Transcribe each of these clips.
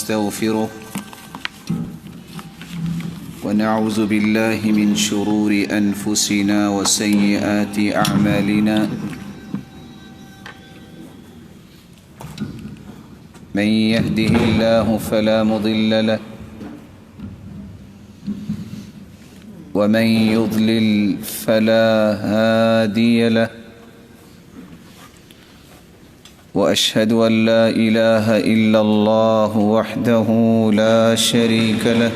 ونستغفره ونعوذ بالله من شرور أنفسنا وسيئات أعمالنا من يهده الله فلا مضل له ومن يضلل فلا هادي له وأشهد أن لا إله إلا الله وحده لا شريك له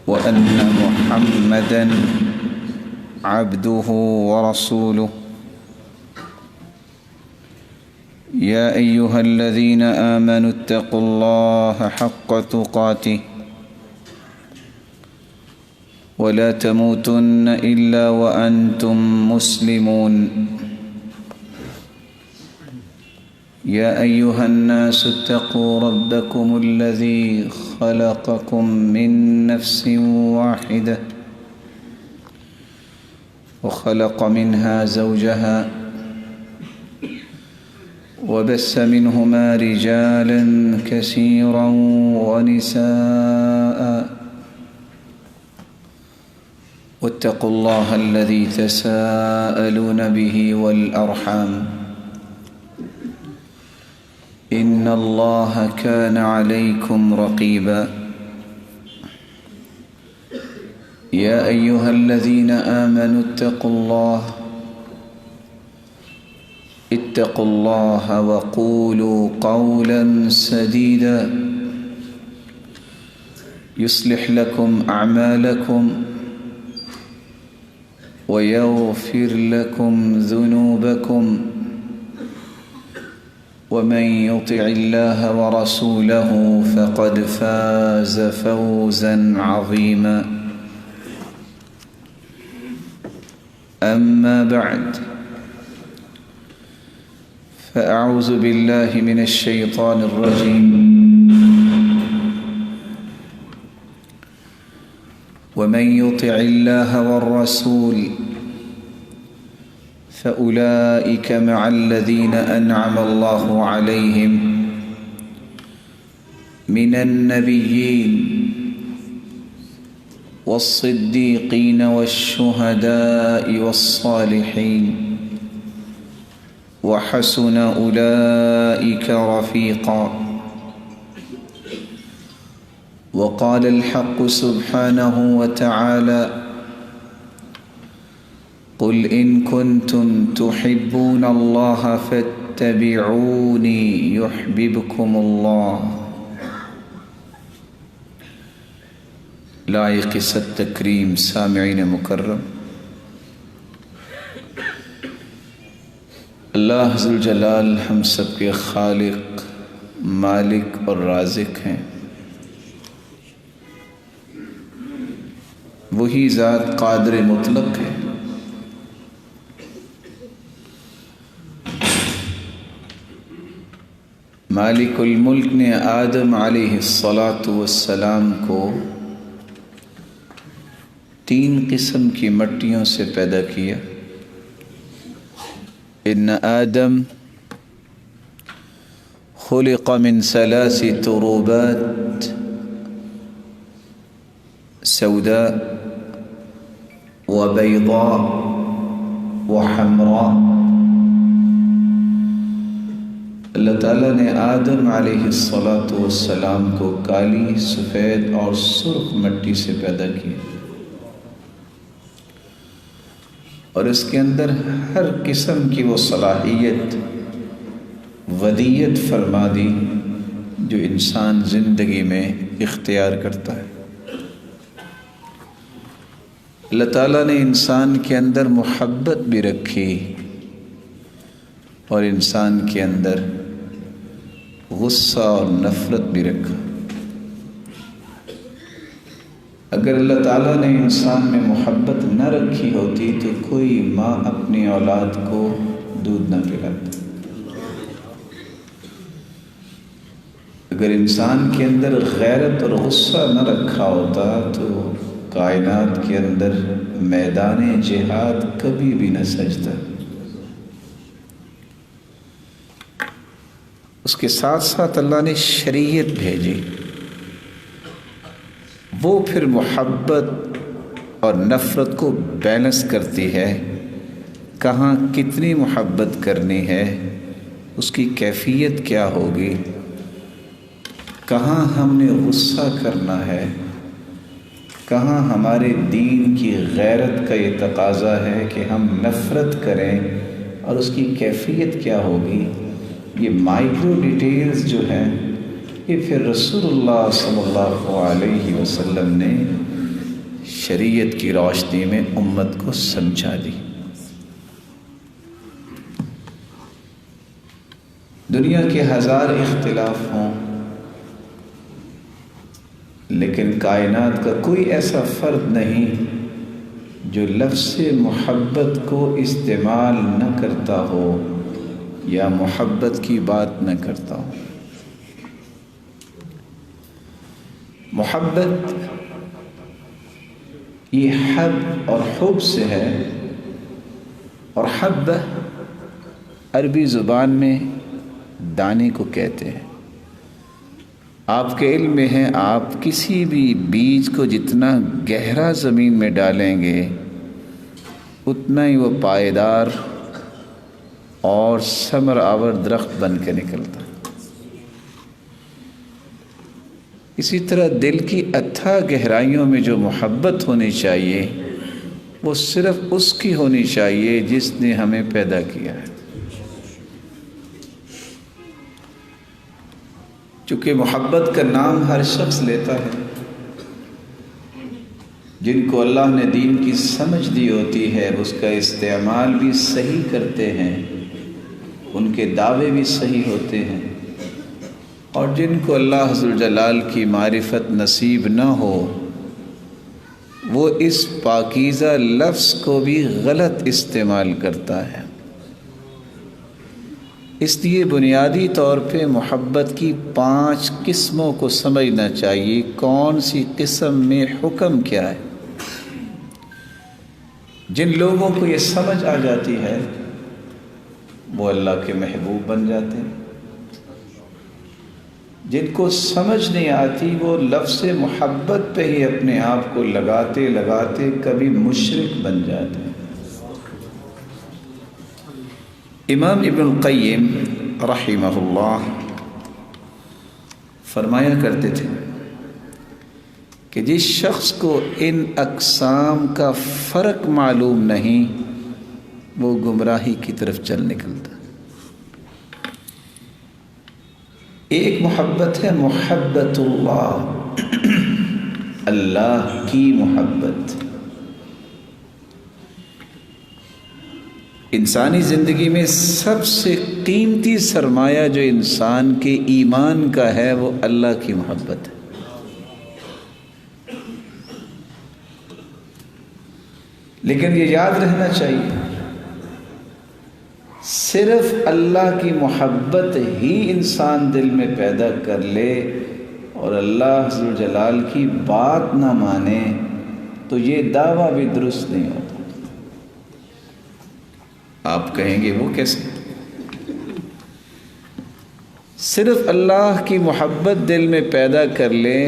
وأن محمدًا عبده ورسوله يا أيها الذين آمنوا اتقوا الله حق تقاته ولا تموتن إلا وأنتم مسلمون يا أيها الناس اتقوا ربكم الذي خلقكم من نفس واحدة وخلق منها زوجها وبث منهما رجالا كثيرا ونساء واتقوا الله الذي تساءلون به والأرحام إن الله كان عليكم رقيبا يا أيها الذين آمنوا اتقوا الله وقولوا قولا سديدا يصلح لكم أعمالكم ويغفر لكم ذنوبكم ومن يطع الله ورسوله فقد فاز فوزا عظيما أما بعد فأعوذ بالله من الشيطان الرجيم ومن يطع الله والرسول فأولئك مع الذين أنعم الله عليهم من النبيين والصديقين والشهداء والصالحين وحسن أولئك رفيقا وقال الحق سبحانه وتعالى قل إن كنتم تحبون الله فاتبعوني يحببكم الله لائق ست تکریم سامعین مکرم، اللہ ذوالجلال ہم سب کے خالق، مالک اور رازق ہیں۔ وہی ذات قادر مطلق ہے۔ مالک الملک نے آدم علیہ السلام کو 3 قسم کی مٹیوں سے پیدا کیا۔ ان آدم خلق من 3 تروبات سوداء وبيضاء وحمراء۔ اللہ تعالیٰ نے آدم علیہ السلام کو کالی، سفید اور سرخ مٹی سے پیدا کیا، اور اس کے اندر ہر قسم کی وہ صلاحیت، ودیت فرما دی جو انسان زندگی میں اختیار کرتا ہے۔ اللہ تعالیٰ نے انسان کے اندر محبت بھی رکھی اور انسان کے اندر غصہ اور نفرت بھی رکھا۔ اگر اللہ تعالیٰ نے انسان میں محبت نہ رکھی ہوتی تو کوئی ماں اپنی اولاد کو دودھ نہ پلاتی۔ اگر انسان کے اندر غیرت اور غصہ نہ رکھا ہوتا تو کائنات کے اندر میدان جہاد کبھی بھی نہ سجتا۔ اس کے ساتھ ساتھ اللہ نے شریعت بھیجی، وہ پھر محبت اور نفرت کو بیلنس کرتی ہے۔ کہاں کتنی محبت کرنی ہے، اس کی کیفیت کیا ہوگی، کہاں ہم نے غصہ کرنا ہے، کہاں ہمارے دین کی غیرت کا یہ تقاضا ہے کہ ہم نفرت کریں، اور اس کی کیفیت کیا ہوگی۔ یہ مائکرو ڈیٹیلز جو ہیں یہ پھر رسول اللہ صلی اللہ علیہ وسلم نے شریعت کی روشنی میں امت کو سمجھا دی۔ دنیا کے ہزار اختلاف ہوں، لیکن کائنات کا کوئی ایسا فرد نہیں جو لفظ محبت کو استعمال نہ کرتا ہو یا محبت کی بات نہ کرتا ہو۔ محبت یہ حب اور حب سے ہے، اور حب عربی زبان میں دانے کو کہتے ہیں۔ آپ کے علم میں ہے، آپ کسی بھی بیج کو جتنا گہرا زمین میں ڈالیں گے اتنا ہی وہ پائیدار اور ثمر آور درخت بن کے نکلتا۔ اسی طرح دل کی اتھا گہرائیوں میں جو محبت ہونی چاہیے وہ صرف اس کی ہونی چاہیے جس نے ہمیں پیدا کیا ہے۔ چونکہ محبت کا نام ہر شخص لیتا ہے، جن کو اللہ نے دین کی سمجھ دی ہوتی ہے اس کا استعمال بھی صحیح کرتے ہیں، ان کے دعوے بھی صحیح ہوتے ہیں، اور جن کو اللہ ذوالجلال کی معرفت نصیب نہ ہو وہ اس پاکیزہ لفظ کو بھی غلط استعمال کرتا ہے۔ اس لیے بنیادی طور پہ محبت کی 5 قسموں کو سمجھنا چاہیے، کون سی قسم میں حکم کیا ہے۔ جن لوگوں کو یہ سمجھ آ جاتی ہے وہ اللہ کے محبوب بن جاتے ہیں، جن کو سمجھ نہیں آتی وہ لفظ محبت پہ ہی اپنے آپ کو لگاتے لگاتے کبھی مشرک بن جاتے ہیں۔ امام ابن القیم رحمہ اللہ فرمایا کرتے تھے کہ جس شخص کو ان اقسام کا فرق معلوم نہیں وہ گمراہی کی طرف چل نکلتا۔ ایک محبت ہے محبت اللہ، اللہ کی محبت۔ انسانی زندگی میں سب سے قیمتی سرمایہ جو انسان کے ایمان کا ہے وہ اللہ کی محبت ہے۔ لیکن یہ یاد رہنا چاہیے صرف اللہ کی محبت ہی انسان دل میں پیدا کر لے اور اللہ ذوالجلال کی بات نہ مانے تو یہ دعویٰ بھی درست نہیں ہوتا۔ آپ کہیں گے وہ کیسے؟ صرف اللہ کی محبت دل میں پیدا کر لے،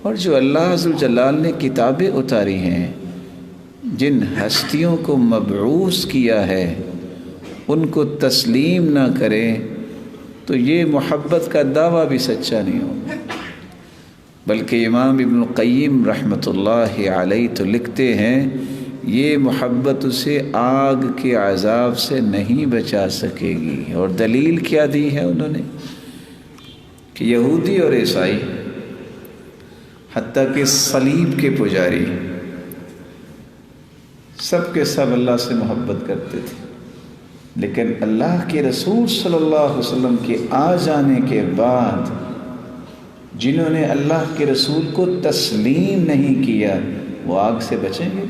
اور جو اللہ ذوالجلال نے کتابیں اتاری ہیں، جن ہستیوں کو مبعوث کیا ہے ان کو تسلیم نہ کرے تو یہ محبت کا دعویٰ بھی سچا نہیں ہوگا۔ بلکہ امام ابن القیم رحمۃ اللہ علیہ تو لکھتے ہیں یہ محبت اسے آگ کے عذاب سے نہیں بچا سکے گی۔ اور دلیل کیا دی ہے انہوں نے کہ یہودی اور عیسائی حتیٰ کہ صلیب کے پجاری سب کے سب اللہ سے محبت کرتے تھے، لیکن اللہ کے رسول صلی اللہ علیہ وسلم کے آ جانے کے بعد جنہوں نے اللہ کے رسول کو تسلیم نہیں کیا وہ آگ سے بچیں گے؟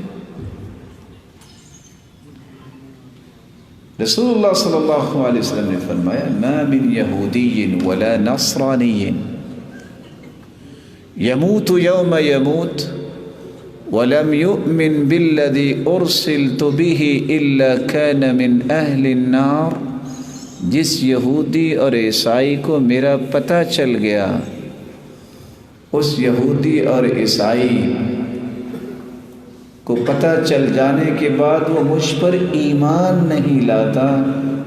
رسول اللہ صلی اللہ علیہ وسلم نے فرمایا ما من یہودی ولا نصرانی یموت یوم یموت ولم يؤمن بالذي أرسلت به إلا كان من أهل النار جس یہودی اور عیسائی کو میرا پتہ چل گیا، اس یہودی اور عیسائی کو پتہ چل جانے کے بعد وہ مجھ پر ایمان نہیں لاتا،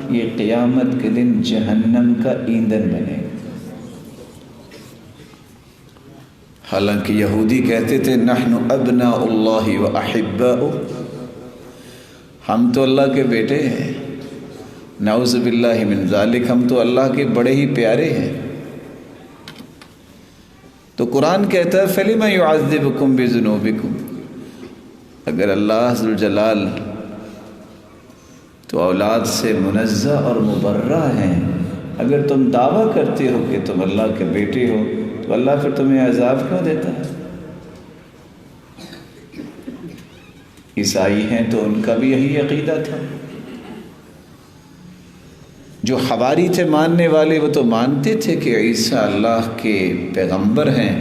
یہ قیامت کے دن جہنم کا ایندھن بنے گا۔ حالانکہ یہودی کہتے تھے نحن ابناء اللہ و احباؤ، ہم تو اللہ کے بیٹے ہیں، نعوذ باللہ من ذالک، ہم تو اللہ کے بڑے ہی پیارے ہیں۔ تو قرآن کہتا ہے فَلِمَ يُعَذِّبُكُمْ بِذُنُوبِكُمْ، اگر اللہ ذوالجلال تو اولاد سے منزہ اور مبرہ ہیں، اگر تم دعویٰ کرتے ہو کہ تم اللہ کے بیٹے ہو تو اللہ پھر تمہیں عذاب کیوں دیتا ہے؟ عیسائی ہیں تو ان کا بھی یہی عقیدہ تھا۔ جو حواری تھے ماننے والے، وہ تو مانتے تھے کہ عیسیٰ اللہ کے پیغمبر ہیں،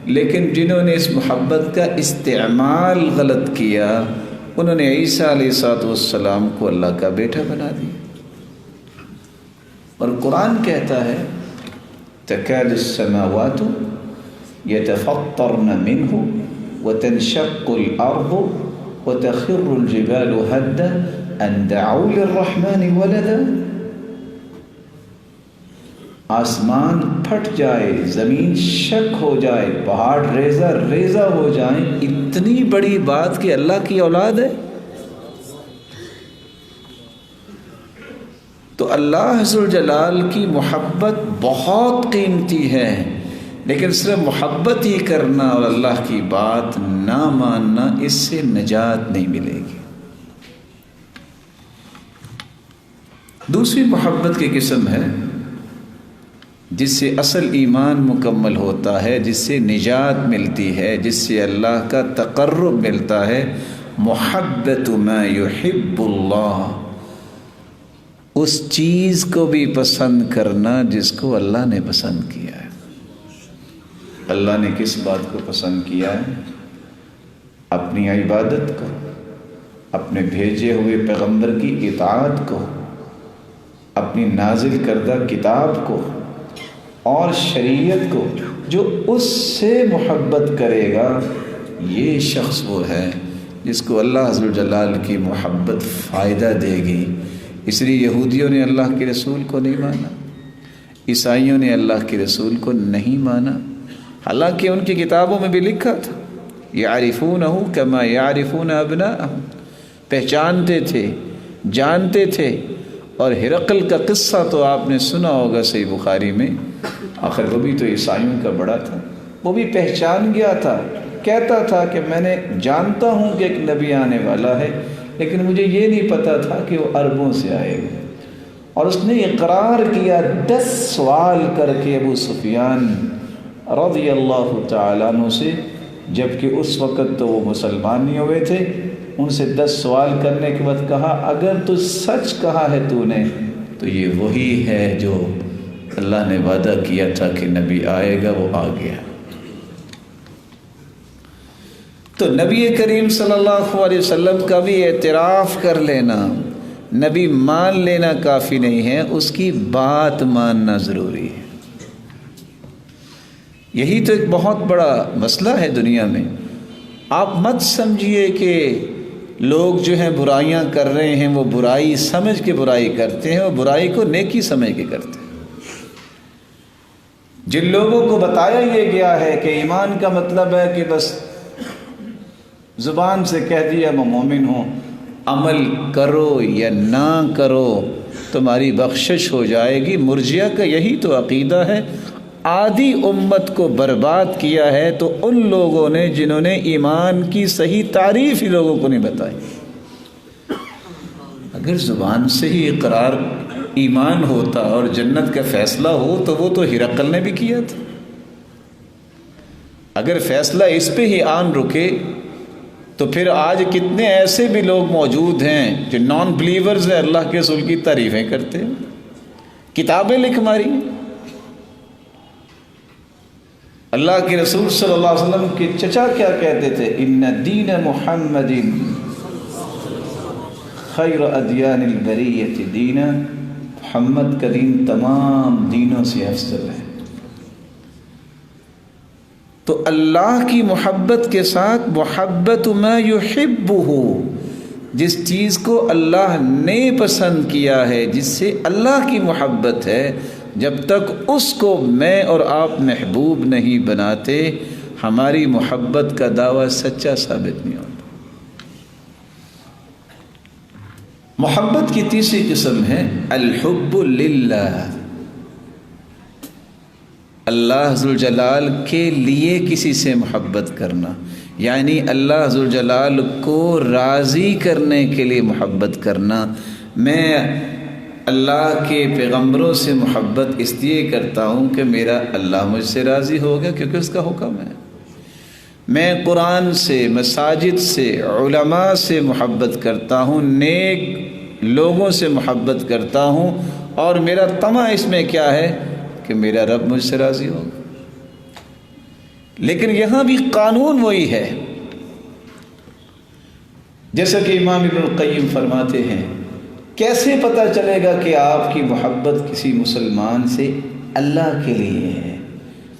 لیکن جنہوں نے اس محبت کا استعمال غلط کیا، انہوں نے عیسیٰ علیہ السلام کو اللہ کا بیٹا بنا دیا۔ اور قرآن کہتا ہے تکاد السماوات يتفطرن منه وتنشق الارض وتخر الجبال هدا ان دعوا للرحمن ولدا، آسمان پھٹ جائے، زمین شک ہو جائے، پہاڑ ریزہ ریزہ ہو جائیں، اتنی بڑی بات کہ اللہ کی اولاد ہے۔ تو اللہ ذوالجلال کی محبت بہت قیمتی ہے، لیکن صرف محبت ہی کرنا اور اللہ کی بات نہ ماننا، اس سے نجات نہیں ملے گی۔ دوسری محبت کی قسم ہے جس سے اصل ایمان مکمل ہوتا ہے، جس سے نجات ملتی ہے، جس سے اللہ کا تقرب ملتا ہے، محبت ما یحب اللہ، اس چیز کو بھی پسند کرنا جس کو اللہ نے پسند کیا ہے۔ اللہ نے کس بات کو پسند کیا ہے؟ اپنی عبادت کو، اپنے بھیجے ہوئے پیغمبر کی اطاعت کو، اپنی نازل کردہ کتاب کو اور شریعت کو۔ جو اس سے محبت کرے گا، یہ شخص وہ ہے جس کو اللہ ذوالجلال کی محبت فائدہ دے گی۔ اس لیے یہودیوں نے اللہ کے رسول کو نہیں مانا، عیسائیوں نے اللہ کے رسول کو نہیں مانا، حالانکہ ان کی کتابوں میں بھی لکھا تھا یعرفونہ کما یعرفون ابناءہم، پہچانتے تھے، جانتے تھے۔ اور ہرقل کا قصہ تو آپ نے سنا ہوگا صحیح بخاری میں، آخر وہ بھی تو عیسائیوں کا بڑا تھا، وہ بھی پہچان گیا تھا، کہتا تھا کہ میں نے جانتا ہوں کہ ایک نبی آنے والا ہے، لیکن مجھے یہ نہیں پتا تھا کہ وہ عربوں سے آئے گا۔ اور اس نے اقرار کیا 10 سوال کر کے ابو سفیان رضی اللہ تعالیٰ عنہ سے، جبکہ اس وقت تو وہ مسلمان نہیں ہوئے تھے۔ ان سے 10 سوال کرنے کے بعد کہا اگر تو سچ کہا ہے تو نے، تو یہ وہی ہے جو اللہ نے وعدہ کیا تھا کہ نبی آئے گا، وہ آ گیا۔ تو نبی کریم صلی اللہ علیہ وسلم کا بھی اعتراف کر لینا، نبی مان لینا کافی نہیں ہے، اس کی بات ماننا ضروری ہے۔ یہی تو ایک بہت بڑا مسئلہ ہے دنیا میں۔ آپ مت سمجھیے کہ لوگ جو ہیں برائیاں کر رہے ہیں، وہ برائی سمجھ کے برائی کرتے ہیں، وہ برائی کو نیکی سمجھ کے کرتے ہیں۔ جن لوگوں کو بتایا یہ گیا ہے کہ ایمان کا مطلب ہے کہ بس زبان سے کہہ دیا میں مومن ہوں، عمل کرو یا نہ کرو تمہاری بخشش ہو جائے گی، مرجئہ کا یہی تو عقیدہ ہے۔ آدھی امت کو برباد کیا ہے تو ان لوگوں نے جنہوں نے ایمان کی صحیح تعریف ہی لوگوں کو نہیں بتائی۔ اگر زبان سے ہی اقرار ایمان ہوتا اور جنت کا فیصلہ ہو تو وہ تو ہرقل نے بھی کیا تھا۔ اگر فیصلہ اس پہ ہی آن رکے تو پھر آج کتنے ایسے بھی لوگ موجود ہیں جو نان بلیورز ہیں، اللہ کے رسول کی تعریفیں کرتے ہیں، کتابیں لکھ ماری۔ اللہ کے رسول صلی اللہ علیہ وسلم کے چچا کیا کہتے تھے؟ ان دین محمد خیر ادیان البریۃ دینا محمد کا دین تمام دینوں سے افضل ہے۔ تو اللہ کی محبت کے ساتھ محبت ما یحبہ، جس چیز کو اللہ نے پسند کیا ہے، جس سے اللہ کی محبت ہے، جب تک اس کو میں اور آپ محبوب نہیں بناتے ہماری محبت کا دعویٰ سچا ثابت نہیں ہوتا۔ محبت کی تیسری قسم ہے الحب للہ، اللہ ذوالجلال کے لیے کسی سے محبت کرنا، یعنی اللہ ذوالجلال کو راضی کرنے کے لیے محبت کرنا۔ میں اللہ کے پیغمبروں سے محبت اس لیے کرتا ہوں کہ میرا اللہ مجھ سے راضی ہو گیا کیونکہ اس کا حکم ہے۔ میں قرآن سے، مساجد سے، علماء سے محبت کرتا ہوں، نیک لوگوں سے محبت کرتا ہوں، اور میرا طمع اس میں کیا ہے کہ میرا رب مجھ سے راضی ہوگا۔ لیکن یہاں بھی قانون وہی ہے، جیسا کہ امام ابن القیم فرماتے ہیں، کیسے پتہ چلے گا کہ آپ کی محبت کسی مسلمان سے اللہ کے لیے ہے؟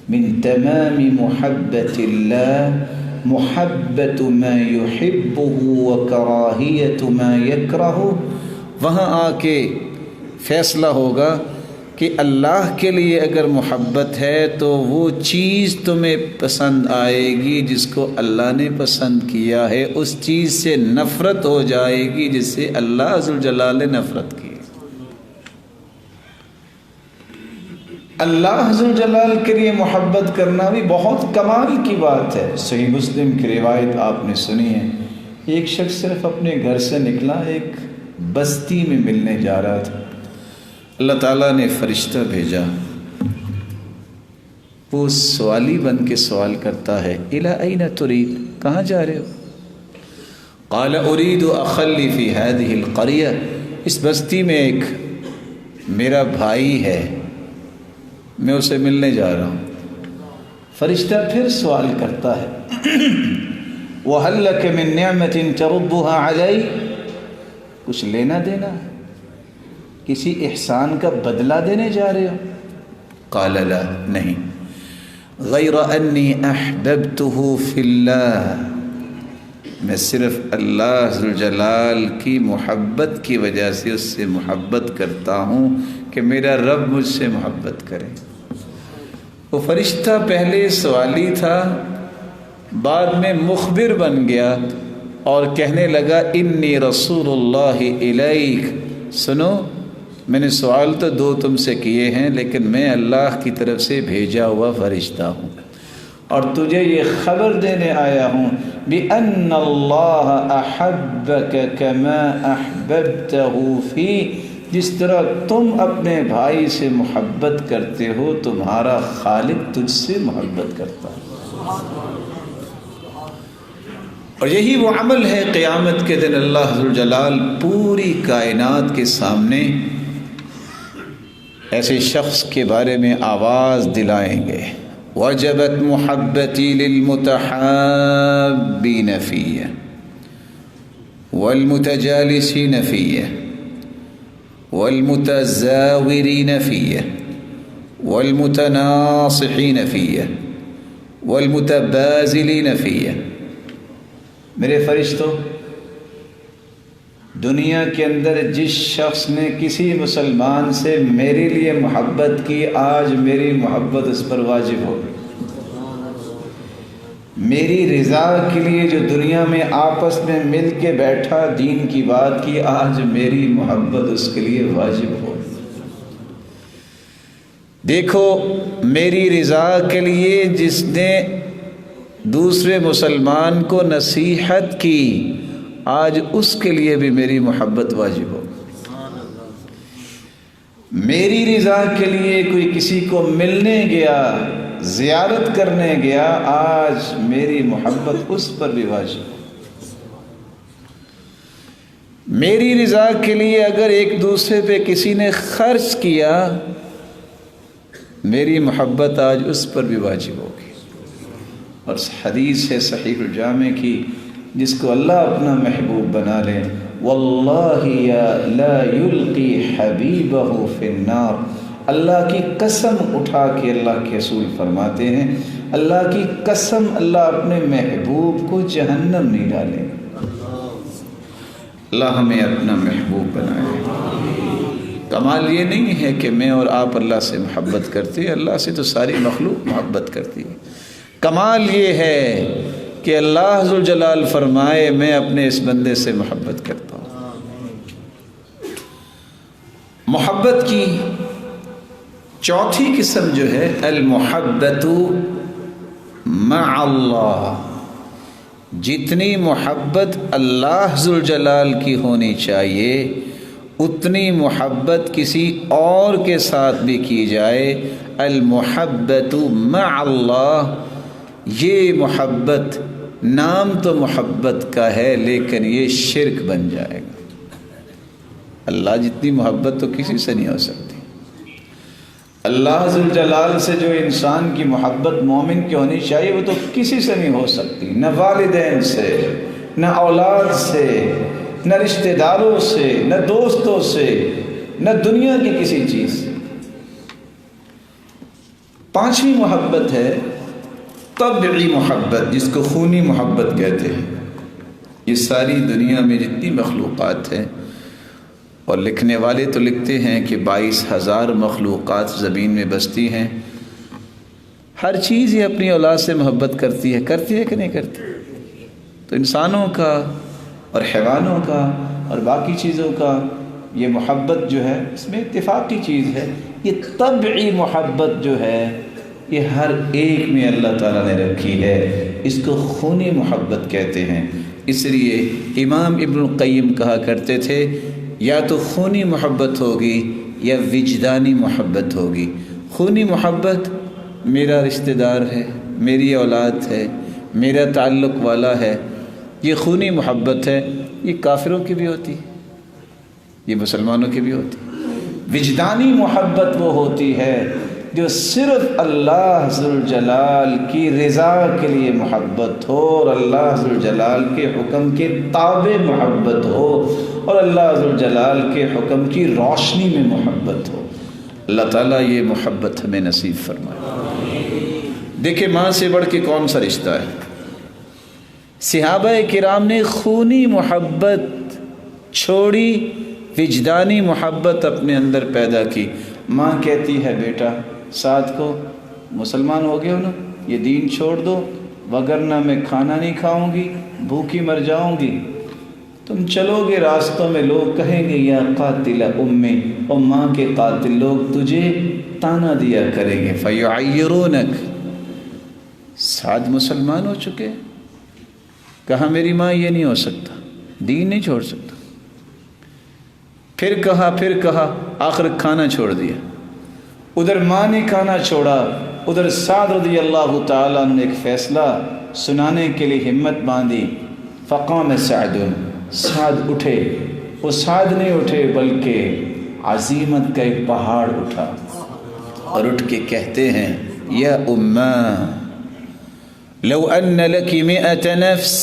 من تمام محبت اللہ محبت ما یحبہ وکراہیت ما یکرہ۔ وہاں آ کے فیصلہ ہوگا کہ اللہ کے لیے اگر محبت ہے تو وہ چیز تمہیں پسند آئے گی جس کو اللہ نے پسند کیا ہے، اس چیز سے نفرت ہو جائے گی جس سے اللہ ذوالجلال نے نفرت کی۔ اللہ ذوالجلال کے لیے محبت کرنا بھی بہت کمال کی بات ہے۔ صحیح مسلم کی روایت آپ نے سنی ہے، ایک شخص صرف اپنے گھر سے نکلا، ایک بستی میں ملنے جا رہا تھا، اللہ تعالیٰ نے فرشتہ بھیجا، وہ سوالی بن کے سوال کرتا ہے، الی این ترید، کہاں جا رہے ہو؟ قال ارید اخلی فی هذه القریہ، اس بستی میں ایک میرا بھائی ہے، میں اسے ملنے جا رہا ہوں۔ فرشتہ پھر سوال کرتا ہے، وَهَلْ لَكَ مِن نِعْمَةٍ تَرُدُّهَا عَلَيْ، کچھ لینا دینا، کسی احسان کا بدلہ دینے جا رہے ہو؟ قال لا، نہیں، غیر انی احببتہ فی اللہ، میں صرف اللہ ذوالجلال کی محبت کی وجہ سے اس سے محبت کرتا ہوں کہ میرا رب مجھ سے محبت کرے۔ وہ فرشتہ پہلے سوالی تھا، بعد میں مخبر بن گیا اور کہنے لگا انی رسول اللہ الیک، سنو، میں نے سوال تو دو تم سے کیے ہیں لیکن میں اللہ کی طرف سے بھیجا ہوا فرشتہ ہوں، اور تجھے یہ خبر دینے آیا ہوں بِأَنَّ اللَّهَ أَحَبَّكَ كَمَا أَحْبَبْتَهُ فِي، جس طرح تم اپنے بھائی سے محبت کرتے ہو تمہارا خالق تجھ سے محبت کرتا ہے۔ اور یہی وہ عمل ہے قیامت کے دن اللہ ذوالجلال پوری کائنات کے سامنے ایسے شخص کے بارے میں آواز دلائیں گے، وجبت محبتی للمتحابین فیہ والمتجالسین فیہ والمتزاورین فیہ والمتناصحین فیہ والمتبازلین فیہ۔ میرے فرشتوں، دنیا کے اندر جس شخص نے کسی مسلمان سے میرے لیے محبت کی، آج میری محبت اس پر واجب ہوگی۔ میری رضا کے لیے جو دنیا میں آپس میں مل کے بیٹھا، دین کی بات کی، آج میری محبت اس کے لیے واجب ہوگی۔ دیکھو، میری رضا کے لیے جس نے دوسرے مسلمان کو نصیحت کی، آج اس کے لیے بھی میری محبت واجب ہو۔ میری رضا کے لیے کوئی کسی کو ملنے گیا، زیارت کرنے گیا، آج میری محبت اس پر بھی واجب ہو۔ میری رضا کے لیے اگر ایک دوسرے پہ کسی نے خرچ کیا، میری محبت آج اس پر بھی واجب ہوگی۔ اور حدیث ہے صحیح الجامع کی، جس کو اللہ اپنا محبوب بنا لے واللہ لا یلقی حبیبہ فی النار، اللہ کی قسم اٹھا کے اللہ کے رسول فرماتے ہیں، اللہ کی قسم اللہ اپنے محبوب کو جہنم نہیں ڈالے۔ اللہ ہمیں اپنا محبوب بنائے۔ کمال یہ نہیں ہے کہ میں اور آپ اللہ سے محبت کرتے ہیں، اللہ سے تو ساری مخلوق محبت کرتی ہے۔ کمال یہ ہے کہ اللہ ذوالجلال فرمائے میں اپنے اس بندے سے محبت کرتا ہوں۔ محبت کی چوتھی قسم جو ہے المحبت مع اللہ، جتنی محبت اللہ ذوالجلال کی ہونی چاہیے اتنی محبت کسی اور کے ساتھ بھی کی جائے۔ المحبت مع اللہ، یہ محبت نام تو محبت کا ہے لیکن یہ شرک بن جائے گا۔ اللہ جتنی محبت تو کسی سے نہیں ہو سکتی۔ اللہ ذوالجلال سے جو انسان کی محبت مومن کی ہونی چاہیے وہ تو کسی سے نہیں ہو سکتی، نہ والدین سے، نہ اولاد سے، نہ رشتہ داروں سے، نہ دوستوں سے، نہ دنیا کی کسی چیز سے۔ پانچویں محبت ہے طبعی محبت، جس کو خونی محبت کہتے ہیں۔ یہ ساری دنیا میں جتنی مخلوقات ہیں، اور لکھنے والے تو لکھتے ہیں کہ 22,000 مخلوقات زمین میں بستی ہیں، ہر چیز یہ اپنی اولاد سے محبت کرتی ہے کہ نہیں کرتی؟ تو انسانوں کا اور حیوانوں کا اور باقی چیزوں کا یہ محبت جو ہے اس میں اتفاقی چیز ہے۔ یہ طبعی محبت جو ہے یہ ہر ایک میں اللہ تعالیٰ نے رکھی ہے، اس کو خونی محبت کہتے ہیں۔ اس لیے امام ابن القیم کہا کرتے تھے یا تو خونی محبت ہوگی یا وجدانی محبت ہوگی۔ خونی محبت میرا رشتہ دار ہے، میری اولاد ہے، میرا تعلق والا ہے، یہ خونی محبت ہے۔ یہ کافروں کی بھی ہوتی ہے، یہ مسلمانوں کی بھی ہوتی ہے۔ وجدانی محبت وہ ہوتی ہے جو صرف اللہ ذوالجلال کی رضا کے لیے محبت ہو، اور اللہ ذوالجلال کے حکم کے تابع محبت ہو، اور اللہ ذوالجلال کے حکم کی روشنی میں محبت ہو۔ اللہ تعالیٰ یہ محبت ہمیں نصیب فرمائے۔ دیکھیں ماں سے بڑھ کے کون سا رشتہ ہے؟ صحابہ کرام نے خونی محبت چھوڑی، وجدانی محبت اپنے اندر پیدا کی۔ ماں کہتی ہے بیٹا ساتھ کو مسلمان ہو گئے ہو نا، یہ دین چھوڑ دو وگرنہ میں کھانا نہیں کھاؤں گی، بھوکی مر جاؤں گی۔ تم چلو گے راستوں میں لوگ کہیں گے یا قاتل امی، اور ماں کے قاتل لوگ تجھے تانا دیا کریں گے۔ فیعیرونک، سعد مسلمان ہو چکے، کہا میری ماں یہ نہیں ہو سکتا، دین نہیں چھوڑ سکتا۔ پھر کہا آخر کھانا چھوڑ دیا۔ ادھر ماں نے کھانا چھوڑا، ادھر سعد رضی اللہ تعالیٰ نے ایک فیصلہ سنانے کے لیے ہمت باندھی۔ فقام سعد، سعد اٹھے۔ وہ سعد نہیں اٹھے بلکہ عزیمت کا ایک پہاڑ اٹھا، اور اٹھ کے کہتے ہیں یا اماں لو ان لك 100 نفس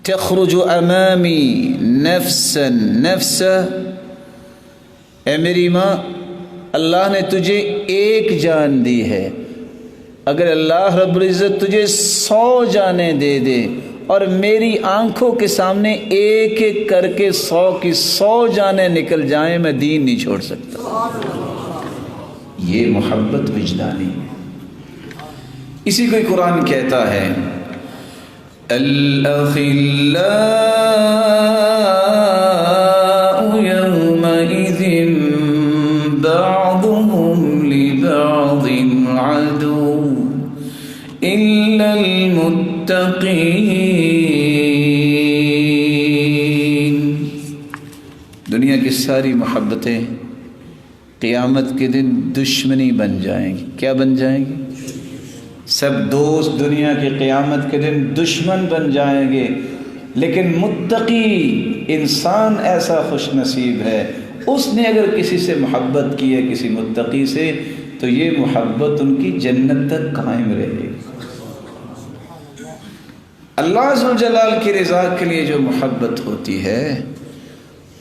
تخرج امامی نفسا نفسا، اے میری ماں اللہ نے تجھے ایک جان دی ہے، اگر اللہ رب العزت تجھے 100 جانیں دے دے اور میری آنکھوں کے سامنے ایک ایک کر کے 100 کی 100 جانیں نکل جائیں میں دین نہیں چھوڑ سکتا۔ یہ محبت وجدانی ہے۔ اسی کو قرآن کہتا ہے الأخلاء يومئذ بعضهم لبعض عدو إلا المتقين۔ دنیا کی ساری محبتیں قیامت کے دن دشمنی بن جائیں گی۔ کیا بن جائیں گی؟ سب دوست دنیا کی قیامت کے دن دشمن بن جائیں گے، لیکن متقی انسان ایسا خوش نصیب ہے، اس نے اگر کسی سے محبت کی ہے کسی متقی سے تو یہ محبت ان کی جنت تک قائم رہے گی۔ اللہ عز و جلال کی رضا کے لیے جو محبت ہوتی ہے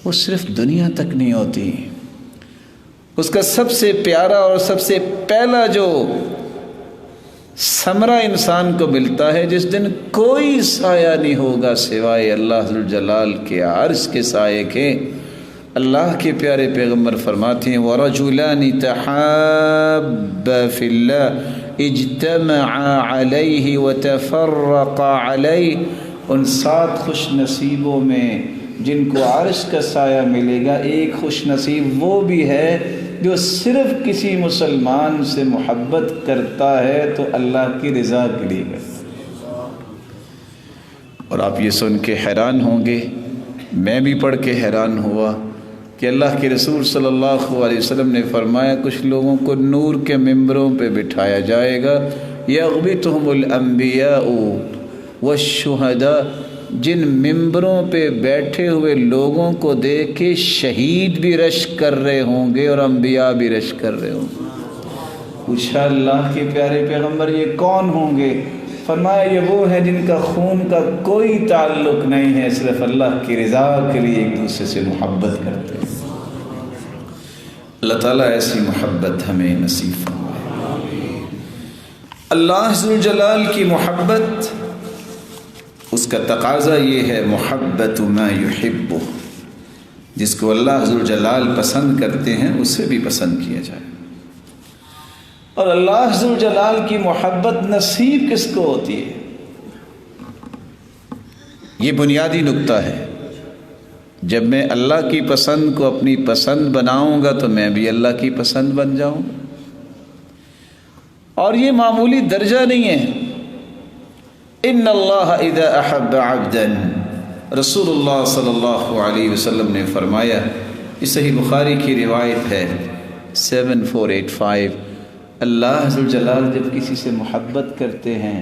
وہ صرف دنیا تک نہیں ہوتی. اس کا سب سے پیارا اور سب سے پہلا جو ثمرہ انسان کو ملتا ہے جس دن کوئی سایہ نہیں ہوگا سوائے اللہ ذو الجلال کے عرش کے سائے کے. اللہ کے پیارے پیغمبر فرماتے ہیں وَرَجُلَانِ تَحَابَّا فِي اللَّهِ اجْتَمَعَا عَلَيْهِ وَتَفَرَّقَا عَلَيْهِ. ان 7 خوش نصیبوں میں جن کو عرش کا سایہ ملے گا، ایک خوش نصیب وہ بھی ہے جو صرف کسی مسلمان سے محبت کرتا ہے تو اللہ کی رضا کے لیے کرتا ہے. اور آپ یہ سن کے حیران ہوں گے، میں بھی پڑھ کے حیران ہوا کہ اللہ کے رسول صلی اللہ علیہ وسلم نے فرمایا کچھ لوگوں کو نور کے ممبروں پہ بٹھایا جائے گا، یغبطہم الانبیاء والشہداء. جن ممبروں پہ بیٹھے ہوئے لوگوں کو دیکھ کے شہید بھی رشک کر رہے ہوں گے اور انبیاء بھی رشک کر رہے ہوں گے. پوچھا اللہ کے پیارے پیغمبر یہ کون ہوں گے؟ فرمایا یہ وہ ہیں جن کا خون کا کوئی تعلق نہیں ہے، صرف اللہ کی رضا کے لیے ایک دوسرے سے محبت کرتے ہیں. اللہ تعالیٰ ایسی محبت ہمیں نصیب فرمائے. اللہ ذو الجلال کی محبت، اس کا تقاضا یہ ہے محبت ما یحب، جس کو اللہ ذو الجلال پسند کرتے ہیں اسے بھی پسند کیا جائے. اور اللہ ذو الجلال کی محبت نصیب کس کو ہوتی ہے؟ یہ بنیادی نقطہ ہے. جب میں اللہ کی پسند کو اپنی پسند بناؤں گا تو میں بھی اللہ کی پسند بن جاؤں گا. اور یہ معمولی درجہ نہیں ہے. ان اللہ اذا احب عبدا، رسول اللہ صلی اللہ علیہ وسلم نے فرمایا، یہ صحیح بخاری کی روایت ہے 7485، اللہ ذو الجلال جب کسی سے محبت کرتے ہیں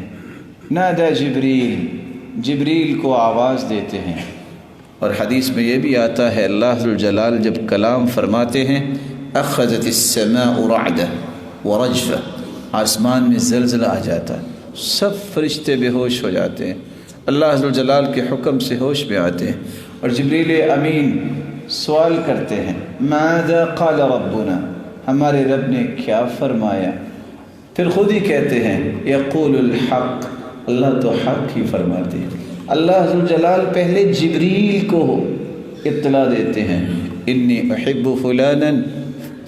نادى جبریل کو آواز دیتے ہیں. اور حدیث میں یہ بھی آتا ہے اللہ ذو الجلال جب کلام فرماتے ہیں اخذت السماء رعدا ورجفا، آسمان میں زلزلہ آ جاتا ہے، سب فرشتے بے ہوش ہو جاتے ہیں، اللہ ذو الجلال کے حکم سے ہوش میں آتے ہیں. اور جبریل امین سوال کرتے ہیں ماذا قال ربنا، ہمارے رب نے کیا فرمایا؟ پھر خود ہی کہتے ہیں یقول الحق، اللہ تو حق ہی فرماتے ہیں. اللہ ذو الجلال پہلے جبریل کو اطلاع دیتے ہیں انی احب فلانا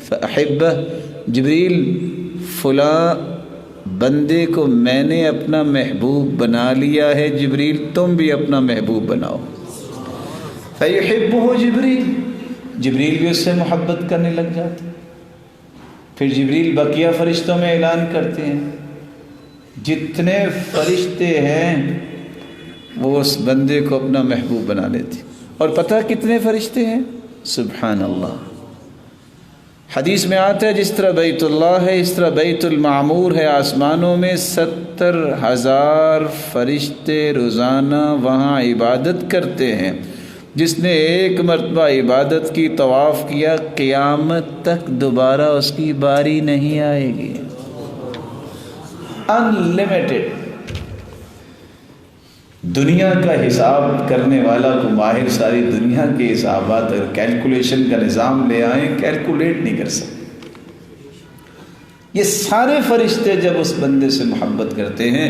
فاحبہ، جبریل فلاں بندے کو میں نے اپنا محبوب بنا لیا ہے، جبریل تم بھی اپنا محبوب بناؤ. فیحبہ جبریل بھی اس سے محبت کرنے لگ جاتے. پھر جبریل بقیہ فرشتوں میں اعلان کرتے ہیں جتنے فرشتے ہیں وہ اس بندے کو اپنا محبوب بنا لیتے. اور پتہ کتنے فرشتے ہیں؟ سبحان اللہ. حدیث میں آتا ہے جس طرح بیت اللہ ہے اس طرح بیت المعمور ہے، آسمانوں میں 70,000 فرشتے روزانہ وہاں عبادت کرتے ہیں. جس نے ایک مرتبہ عبادت کی، طواف کیا، قیامت تک دوبارہ اس کی باری نہیں آئے گی. انلمیٹڈ. دنیا کا حساب کرنے والا کو ماہر ساری دنیا کے حسابات اور کیلکولیشن کا نظام لے آئیں، کیلکولیٹ نہیں کر سکتے. یہ سارے فرشتے جب اس بندے سے محبت کرتے ہیں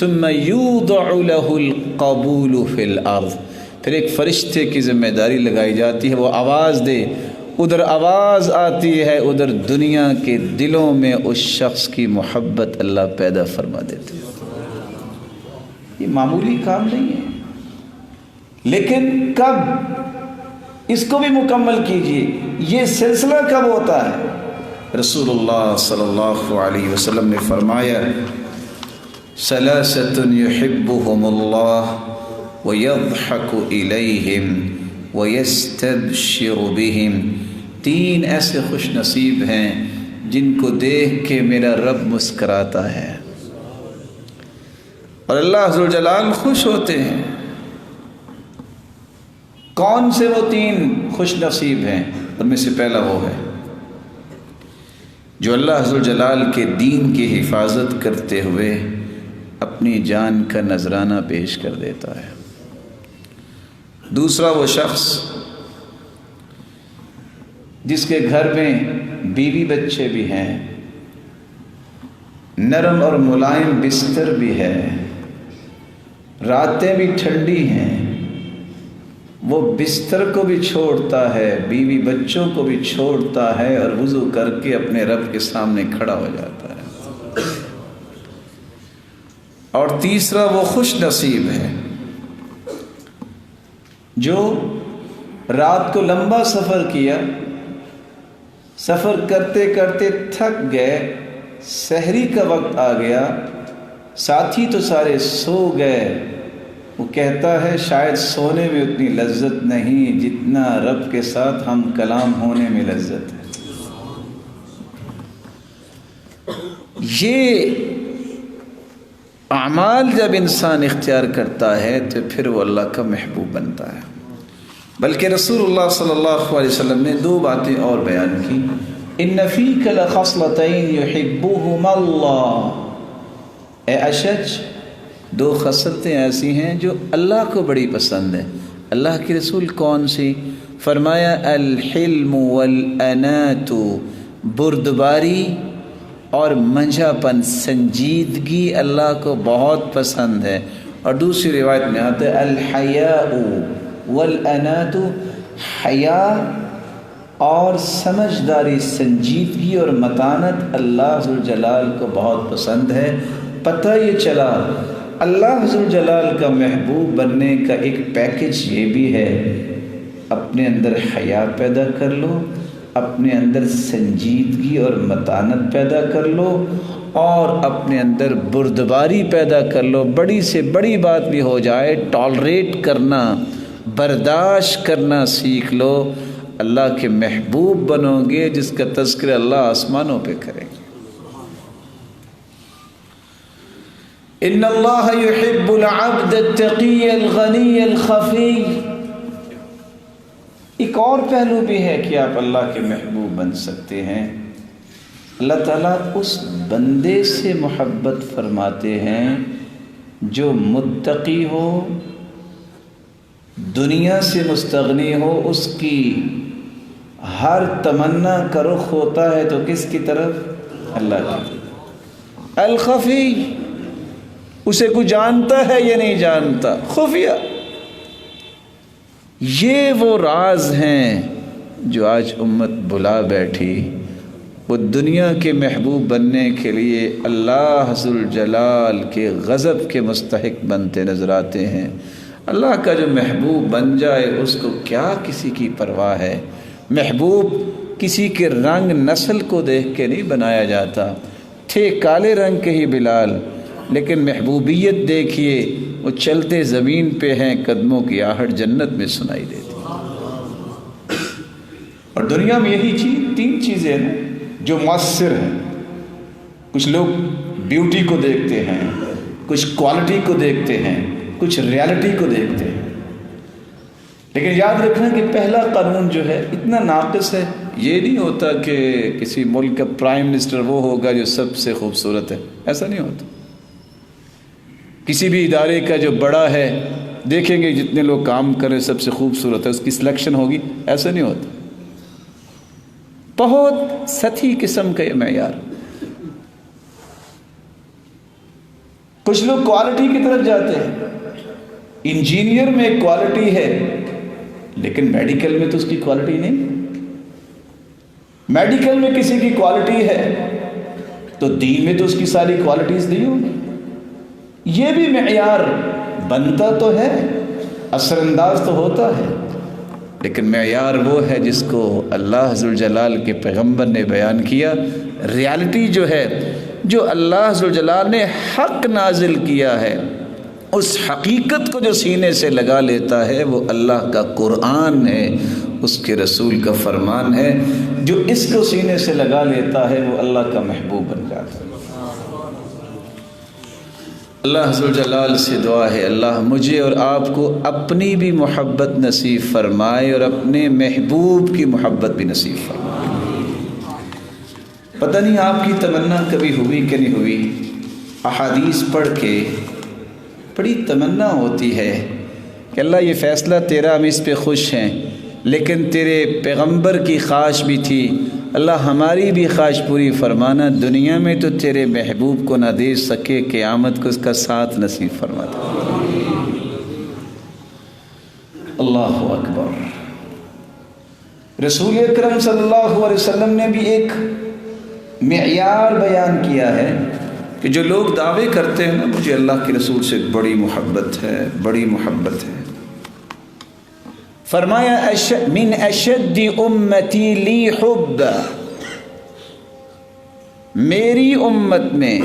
ثم یوضع له القبول فی الارض، پھر ایک فرشتے کی ذمہ داری لگائی جاتی ہے وہ آواز دے. ادھر آواز آتی ہے، ادھر دنیا کے دلوں میں اس شخص کی محبت اللہ پیدا فرما دیتے ہیں. یہ معمولی کام نہیں ہے. لیکن کب اس کو بھی مکمل کیجئے. یہ سلسلہ کب ہوتا ہے؟ رسول اللہ صلی اللہ علیہ وسلم نے فرمایا ثلاثۃ یحبہم اللہ وَيَضْحَكُ إِلَيْهِمْ وَيَسْتَبْشِرُ بِهِمْ، 3 ایسے خوش نصیب ہیں جن کو دیکھ کے میرا رب مسکراتا ہے اور اللہ ذو الجلال خوش ہوتے ہیں. کون سے وہ 3 خوش نصیب ہیں؟ ان میں سے پہلا وہ ہے جو اللہ ذو الجلال کے دین کی حفاظت کرتے ہوئے اپنی جان کا نذرانہ پیش کر دیتا ہے۔ دوسرا وہ شخص جس کے گھر میں بیوی بچے بھی ہیں، نرم اور ملائم بستر بھی ہے، راتیں بھی ٹھنڈی ہیں، وہ بستر کو بھی چھوڑتا ہے، بیوی بچوں کو بھی چھوڑتا ہے اور وضو کر کے اپنے رب کے سامنے کھڑا ہو جاتا ہے۔ اور تیسرا وہ خوش نصیب ہے جو رات کو لمبا سفر کیا، سفر کرتے کرتے تھک گئے، سحری کا وقت آ گیا، ساتھی تو سارے سو گئے، وہ کہتا ہے شاید سونے میں اتنی لذت نہیں جتنا رب کے ساتھ ہم کلام ہونے میں لذت ہے۔ یہ اعمال جب انسان اختیار کرتا ہے تو پھر وہ اللہ کا محبوب بنتا ہے۔ بلکہ رسول اللہ صلی اللہ علیہ وسلم نے دو باتیں اور بیان کی، ان فیک لخصلتین یحبہما اللہ، اے اشج دو خصلتیں ایسی ہیں جو اللہ کو بڑی پسند ہیں۔ اللہ کے رسول کون سی؟ فرمایا الحلم والانات، بردباری اور منجھا پن، سنجیدگی اللہ کو بہت پسند ہے۔ اور دوسری روایت میں آتا ہے الحیاء والانات، حیا اور سمجھداری، سنجیدگی اور متانت اللہ ذوالجلال کو بہت پسند ہے۔ پتہ یہ چلا اللہ ذوالجلال کا محبوب بننے کا ایک پیکج یہ بھی ہے، اپنے اندر حیا پیدا کر لو، اپنے اندر سنجیدگی اور متانت پیدا کر لو، اور اپنے اندر بردباری پیدا کر لو۔ بڑی سے بڑی بات بھی ہو جائے ٹالریٹ کرنا، برداشت کرنا سیکھ لو، اللہ کے محبوب بنو گے جس کا تذکرہ اللہ آسمانوں پہ کرے گے۔ ان اللہ یحب العبد التقی الغنی الخفی، ایک اور پہلو بھی ہے کہ آپ اللہ کے محبوب بن سکتے ہیں۔ اللہ تعالیٰ اس بندے سے محبت فرماتے ہیں جو متقی ہو، دنیا سے مستغنی ہو، اس کی ہر تمنا کا رخ ہوتا ہے تو کس کی طرف؟ اللہ کی طرف۔ الخفی، اسے کوئی جانتا ہے یا نہیں جانتا، خفیہ۔ یہ وہ راز ہیں جو آج امت بھلا بیٹھی۔ وہ دنیا کے محبوب بننے کے لیے اللہ ذوالجلال کے غضب کے مستحق بنتے نظر آتے ہیں۔ اللہ کا جو محبوب بن جائے اس کو کیا کسی کی پرواہ ہے۔ محبوب کسی کے رنگ نسل کو دیکھ کے نہیں بنایا جاتا۔ تھے کالے رنگ کے ہی بلال، لیکن محبوبیت دیکھیے، وہ چلتے زمین پہ ہیں، قدموں کی آہٹ جنت میں سنائی دیتی۔ اور دنیا میں یہی تین چیزیں ہیں جو مؤثر ہیں۔ کچھ لوگ بیوٹی کو دیکھتے ہیں، کچھ کوالٹی کو دیکھتے ہیں، کچھ ریالٹی کو دیکھتے ہیں۔ لیکن یاد رکھنا کہ پہلا قانون جو ہے اتنا ناقص ہے، یہ نہیں ہوتا کہ کسی ملک کا پرائم منسٹر وہ ہوگا جو سب سے خوبصورت ہے، ایسا نہیں ہوتا۔ کسی بھی ادارے کا جو بڑا ہے دیکھیں گے جتنے لوگ کام کر رہے سب سے خوبصورت ہے، اس کی سلیکشن ہوگی، ایسا نہیں ہوتا۔ بہت سطحی قسم کا یہ معیار۔ کچھ لوگ کوالٹی کی طرف جاتے ہیں، انجینئر میں ایک کوالٹی ہے لیکن میڈیکل میں تو اس کی کوالٹی نہیں۔ میڈیکل میں کسی کی کوالٹی ہے تو دین میں تو اس کی ساری کوالٹیز نہیں ہوگی۔ یہ بھی معیار بنتا تو ہے، اثر انداز تو ہوتا ہے، لیکن معیار وہ ہے جس کو اللہ ذوالجلال کے پیغمبر نے بیان کیا۔ ریالٹی جو ہے، جو اللہ ذوالجلال نے حق نازل کیا ہے، اس حقیقت کو جو سینے سے لگا لیتا ہے وہ اللہ کا قرآن ہے، اس کے رسول کا فرمان ہے۔ جو اس کو سینے سے لگا لیتا ہے وہ اللہ کا محبوب بن جاتا ہے۔ اللہ ذوالجلال سے دعا ہے اللہ مجھے اور آپ کو اپنی بھی محبت نصیب فرمائے اور اپنے محبوب کی محبت بھی نصیب فرمائے۔ پتہ نہیں آپ کی تمنا کبھی ہوئی کہ نہیں ہوئی، احادیث پڑھ کے بڑی تمنا ہوتی ہے کہ اللہ یہ فیصلہ تیرا، ہم اس پہ خوش ہیں، لیکن تیرے پیغمبر کی خواہش بھی تھی، اللہ ہماری بھی خواہش پوری فرمانا، دنیا میں تو تیرے محبوب کو نہ دے سکے، قیامت کو اس کا ساتھ نصیب فرماتا۔ اللہ اکبر۔ رسول اکرم صلی اللہ علیہ وسلم نے بھی ایک معیار بیان کیا ہے کہ جو لوگ دعوے کرتے ہیں نا مجھے اللہ کے رسول سے بڑی محبت ہے، بڑی محبت ہے، فرمایا من اشد امتی لی حب، میری امت میں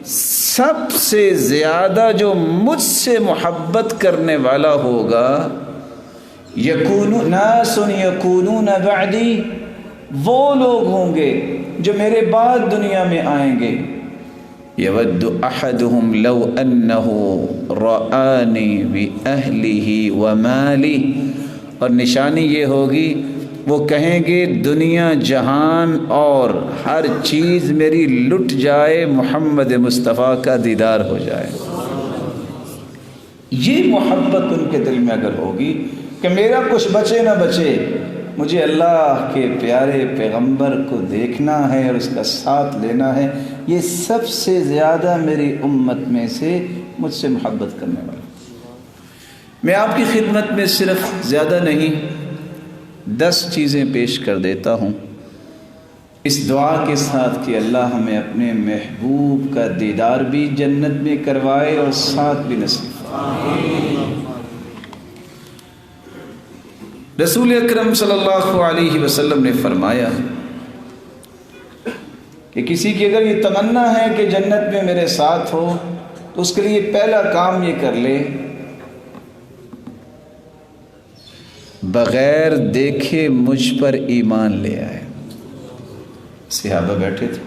سب سے زیادہ جو مجھ سے محبت کرنے والا ہوگا، ناس یکونون بعدی، وہ لوگ ہوں گے جو میرے بعد دنیا میں آئیں گے، یود احدہم لو انہ رآنی بأہلہ ومالی، اور نشانی یہ ہوگی وہ کہیں گے دنیا جہان اور ہر چیز میری لٹ جائے، محمد مصطفیٰ کا دیدار ہو جائے۔ یہ محبت ان کے دل میں اگر ہوگی کہ میرا کچھ بچے نہ بچے، مجھے اللہ کے پیارے پیغمبر کو دیکھنا ہے اور اس کا ساتھ لینا ہے، یہ سب سے زیادہ میری امت میں سے مجھ سے محبت کرنے والا۔ میں آپ کی خدمت میں صرف زیادہ نہیں 10 چیزیں پیش کر دیتا ہوں، اس دعا کے ساتھ کہ اللہ ہمیں اپنے محبوب کا دیدار بھی جنت میں کروائے اور ساتھ بھی نصیب فرمائے۔ رسول اکرم صلی اللہ علیہ وسلم نے فرمایا کہ کسی کی اگر یہ تمنا ہے کہ جنت میں میرے ساتھ ہو تو اس کے لیے پہلا کام یہ کر لے، بغیر دیکھے مجھ پر ایمان لے آئے۔ صحابہ بیٹھے تھے،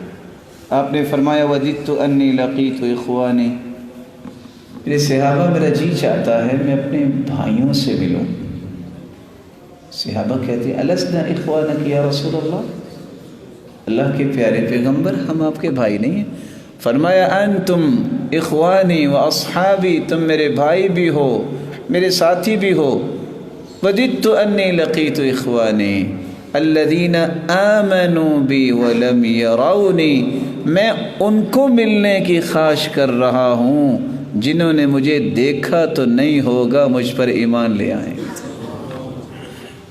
آپ نے فرمایا وَدِدْتُ أَنِّي لَقِيتُ إِخْوَانِي، میرے صحابہ میرا جی چاہتا ہے میں اپنے بھائیوں سے ملوں۔ صحابہ کہتے ہیں أَلَسْنَا إِخْوَانَكَ يَا رسول اللہ، اللہ کے پیارے پیغمبر ہم آپ کے بھائی نہیں ہیں؟ فرمایا أَنْتُمْ إِخْوَانِي وَأَصْحَابِي، تم میرے بھائی بھی ہو میرے ساتھی بھی ہو۔ وَدِدْتُ أَنِّي لَقِيتُ إِخْوَانِي الَّذِينَ آمَنُوا بِي وَلَمْ يَرَوْنِي، میں ان کو ملنے کی خواہش کر رہا ہوں جنہوں نے مجھے دیکھا تو نہیں ہوگا، مجھ پر ایمان لے آئیں۔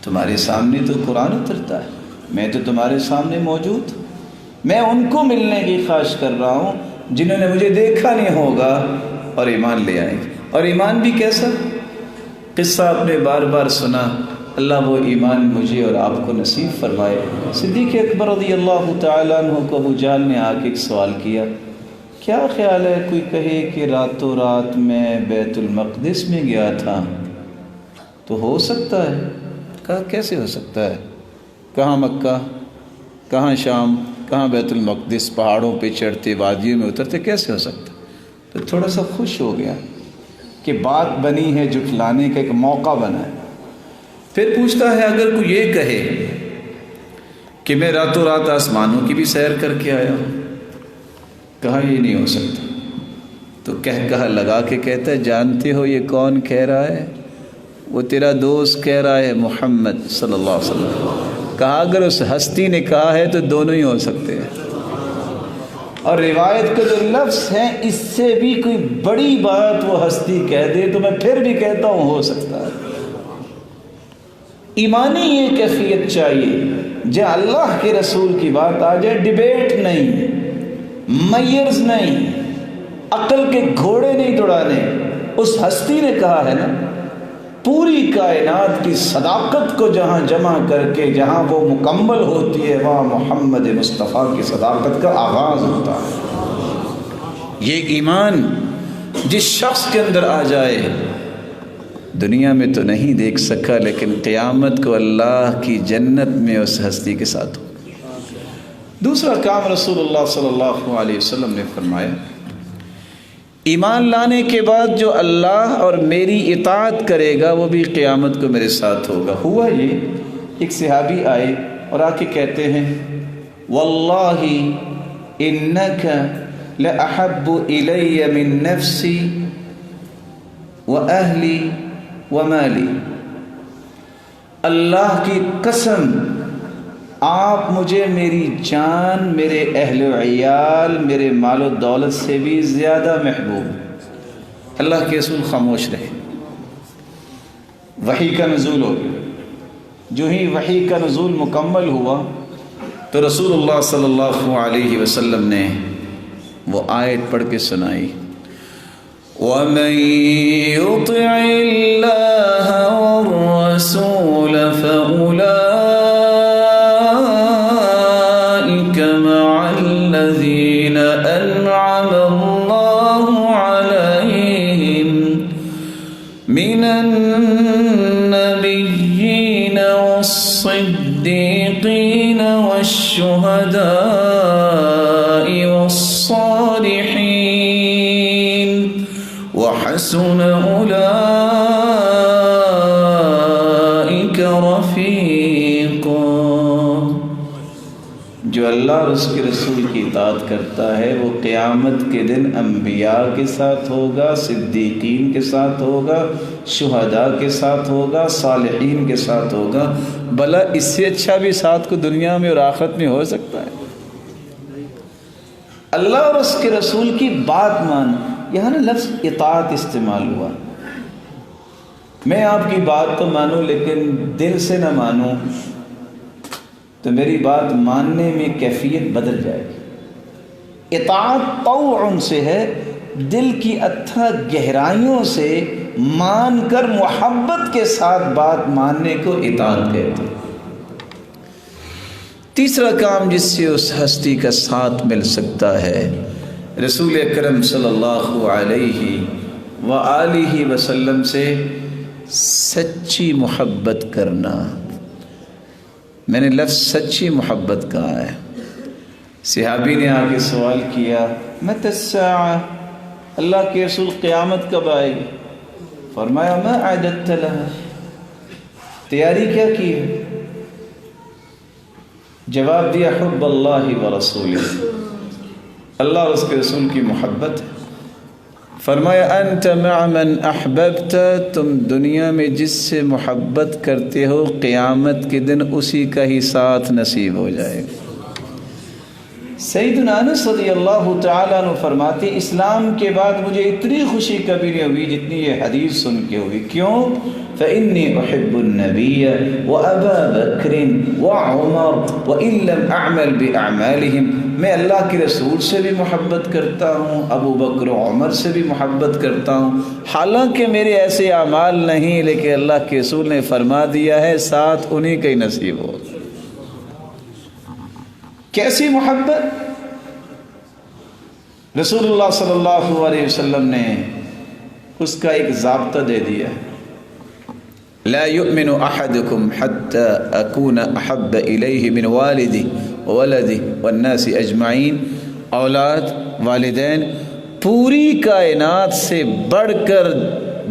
تمہارے سامنے تو قرآن اترتا ہے، میں تو تمہارے سامنے موجود ہوں، میں ان کو ملنے کی خواہش کر رہا ہوں جنہوں نے مجھے دیکھا نہیں ہوگا اور ایمان لے آئیں۔ اور ایمان بھی کیسا؟ قصہ آپ نے بار بار سنا، اللہ وہ ایمان مجھے اور آپ کو نصیب فرمائے۔ صدیق اکبر رضی اللہ تعالیٰ عنہ کو ابو جہل نے آ کے ایک سوال کیا، کیا خیال ہے کوئی کہے کہ راتوں رات میں بیت المقدس میں گیا تھا تو ہو سکتا ہے؟ کہا کیسے ہو سکتا ہے؟ کہاں مکہ، کہاں شام، کہاں بیت المقدس، پہاڑوں پہ چڑھتے وادیوں میں اترتے، کیسے ہو سکتا؟ تو تھوڑا سا خوش ہو گیا کہ بات بنی ہے، جھٹلانے کا ایک موقع بنا ہے۔ پھر پوچھتا ہے اگر کوئی یہ کہے کہ میں راتوں رات آسمانوں کی بھی سیر کر کے آیا ہوں، کہا یہ نہیں ہو سکتا۔ تو کہا لگا کے کہتا ہے جانتے ہو یہ کون کہہ رہا ہے؟ وہ تیرا دوست کہہ رہا ہے، محمد صلی اللہ علیہ وسلم۔ کہا اگر اس ہستی نے کہا ہے تو دونوں ہی ہو سکتے ہیں۔ اور روایت کے جو لفظ ہیں اس سے بھی کوئی بڑی بات وہ ہستی کہہ دے تو میں پھر بھی کہتا ہوں ہو سکتا ہے۔ ایمانی یہ کیفیت چاہیے جہاں اللہ کے رسول کی بات آ جائے، ڈیبیٹ نہیں، میئرز نہیں، عقل کے گھوڑے نہیں دوڑانے۔ اس ہستی نے کہا ہے نا، پوری کائنات کی صداقت کو جہاں جمع کر کے جہاں وہ مکمل ہوتی ہے وہاں محمد مصطفیٰ کی صداقت کا آغاز ہوتا ہے۔ یہ ایمان جس شخص کے اندر آ جائے دنیا میں تو نہیں دیکھ سکا، لیکن قیامت کو اللہ کی جنت میں اس ہستی کے ساتھ ہو۔ دوسرا کام رسول اللہ صلی اللہ علیہ وسلم نے فرمایا، ایمان لانے کے بعد جو اللہ اور میری اطاعت کرے گا وہ بھی قیامت کو میرے ساتھ ہوگا۔ ہوا یہ، ایک صحابی آئے اور آ کے کہتے ہیں واللہ انک لأحب الی من نفسی، وأهلي ومالي، اللہ کی قسم آپ مجھے میری جان، میرے اہل و عیال، میرے مال و دولت سے بھی زیادہ محبوب۔ اللہ کے رسول خاموش رہے۔ وحی کا نزول ہو گیا۔ جو ہی وحی کا نزول مکمل ہوا تو رسول اللہ صلی اللہ علیہ وسلم نے وہ آیت پڑھ کے سنائی، وَمَن يُطِعِ اللَّهَ وَالرَّسُولَ فَأُولَئِكَ مَعَ الَّذِينَ أَنْعَمَ اللَّهُ عَلَيْهِمْ مِنَ النَّبِيِّينَ وَالصِّدِّيقِينَ وَالشُّهَدَاءِ وَالصَّالِحِينَ وَحَسُنَ أُولَئِكَ رَفِيقًا۔ جو اللہ اور اس کے رسول کی اطاعت کرتا ہے وہ قیامت کے دن انبیاء کے ساتھ ہوگا، صدیقین کے ساتھ ہوگا، شہداء کے ساتھ ہوگا، صالحین کے ساتھ ہوگا۔ بھلا اس سے اچھا بھی ساتھ کو دنیا میں اور آخرت میں ہو سکتا ہے؟ اللہ اور اس کے رسول کی بات مان، یہاں نا لفظ اطاعت استعمال ہوا۔ میں آپ کی بات تو مانوں لیکن دل سے نہ مانوں تو میری بات ماننے میں کیفیت بدل جائے گی۔ اطاعت طوع سے ہے، دل کی اتھا گہرائیوں سے مان کر محبت کے ساتھ بات ماننے کو اطاعت کہتے ہیں۔ تیسرا کام جس سے اس ہستی کا ساتھ مل سکتا ہے، رسول اکرم صلی اللہ علیہ وآلہ وسلم سے سچی محبت کرنا۔ میں نے لفظ سچی محبت کہا ہے۔ صحابی نے آگے سوال کیا، متی الساعہ، اللہ کے رسول قیامت کب آئے گی؟ فرمایا ما اعددت لها، تیاری کیا کی ہے؟ جواب دیا حب اللہ ورسولہ، اللہ اور اس کے رسول کی محبت۔ فرمایا انت مع من احببت، تم دنیا میں جس سے محبت کرتے ہو قیامت کے دن اسی کا ہی ساتھ نصیب ہو جائے گا۔ سیدنا انس رضی اللہ تعالیٰ عنہ فرماتے اسلام کے بعد مجھے اتنی خوشی کبھی نہیں ہوئی جتنی یہ حدیث سن کے ہوئی۔ کیوں؟ فإني أحب النبي وأبا بكر وعمر وإن لم أعمل بأعمالهم، میں اللہ کے رسول سے بھی محبت کرتا ہوں، ابو بکر و عمر سے بھی محبت کرتا ہوں، حالانکہ میرے ایسے اعمال نہیں، لیکن اللہ کے رسول نے فرما دیا ہے ساتھ انہی کا ہی نصیب ہو۔ کیسی محبت؟ رسول اللہ صلی اللہ علیہ وسلم نے اس کا ایک ضابطہ دے دیا، لا يؤمن احدكم حتى اكون احب اليه من والدي وولدي والناس اجمعین، اولاد، والدین، پوری کائنات سے بڑھ کر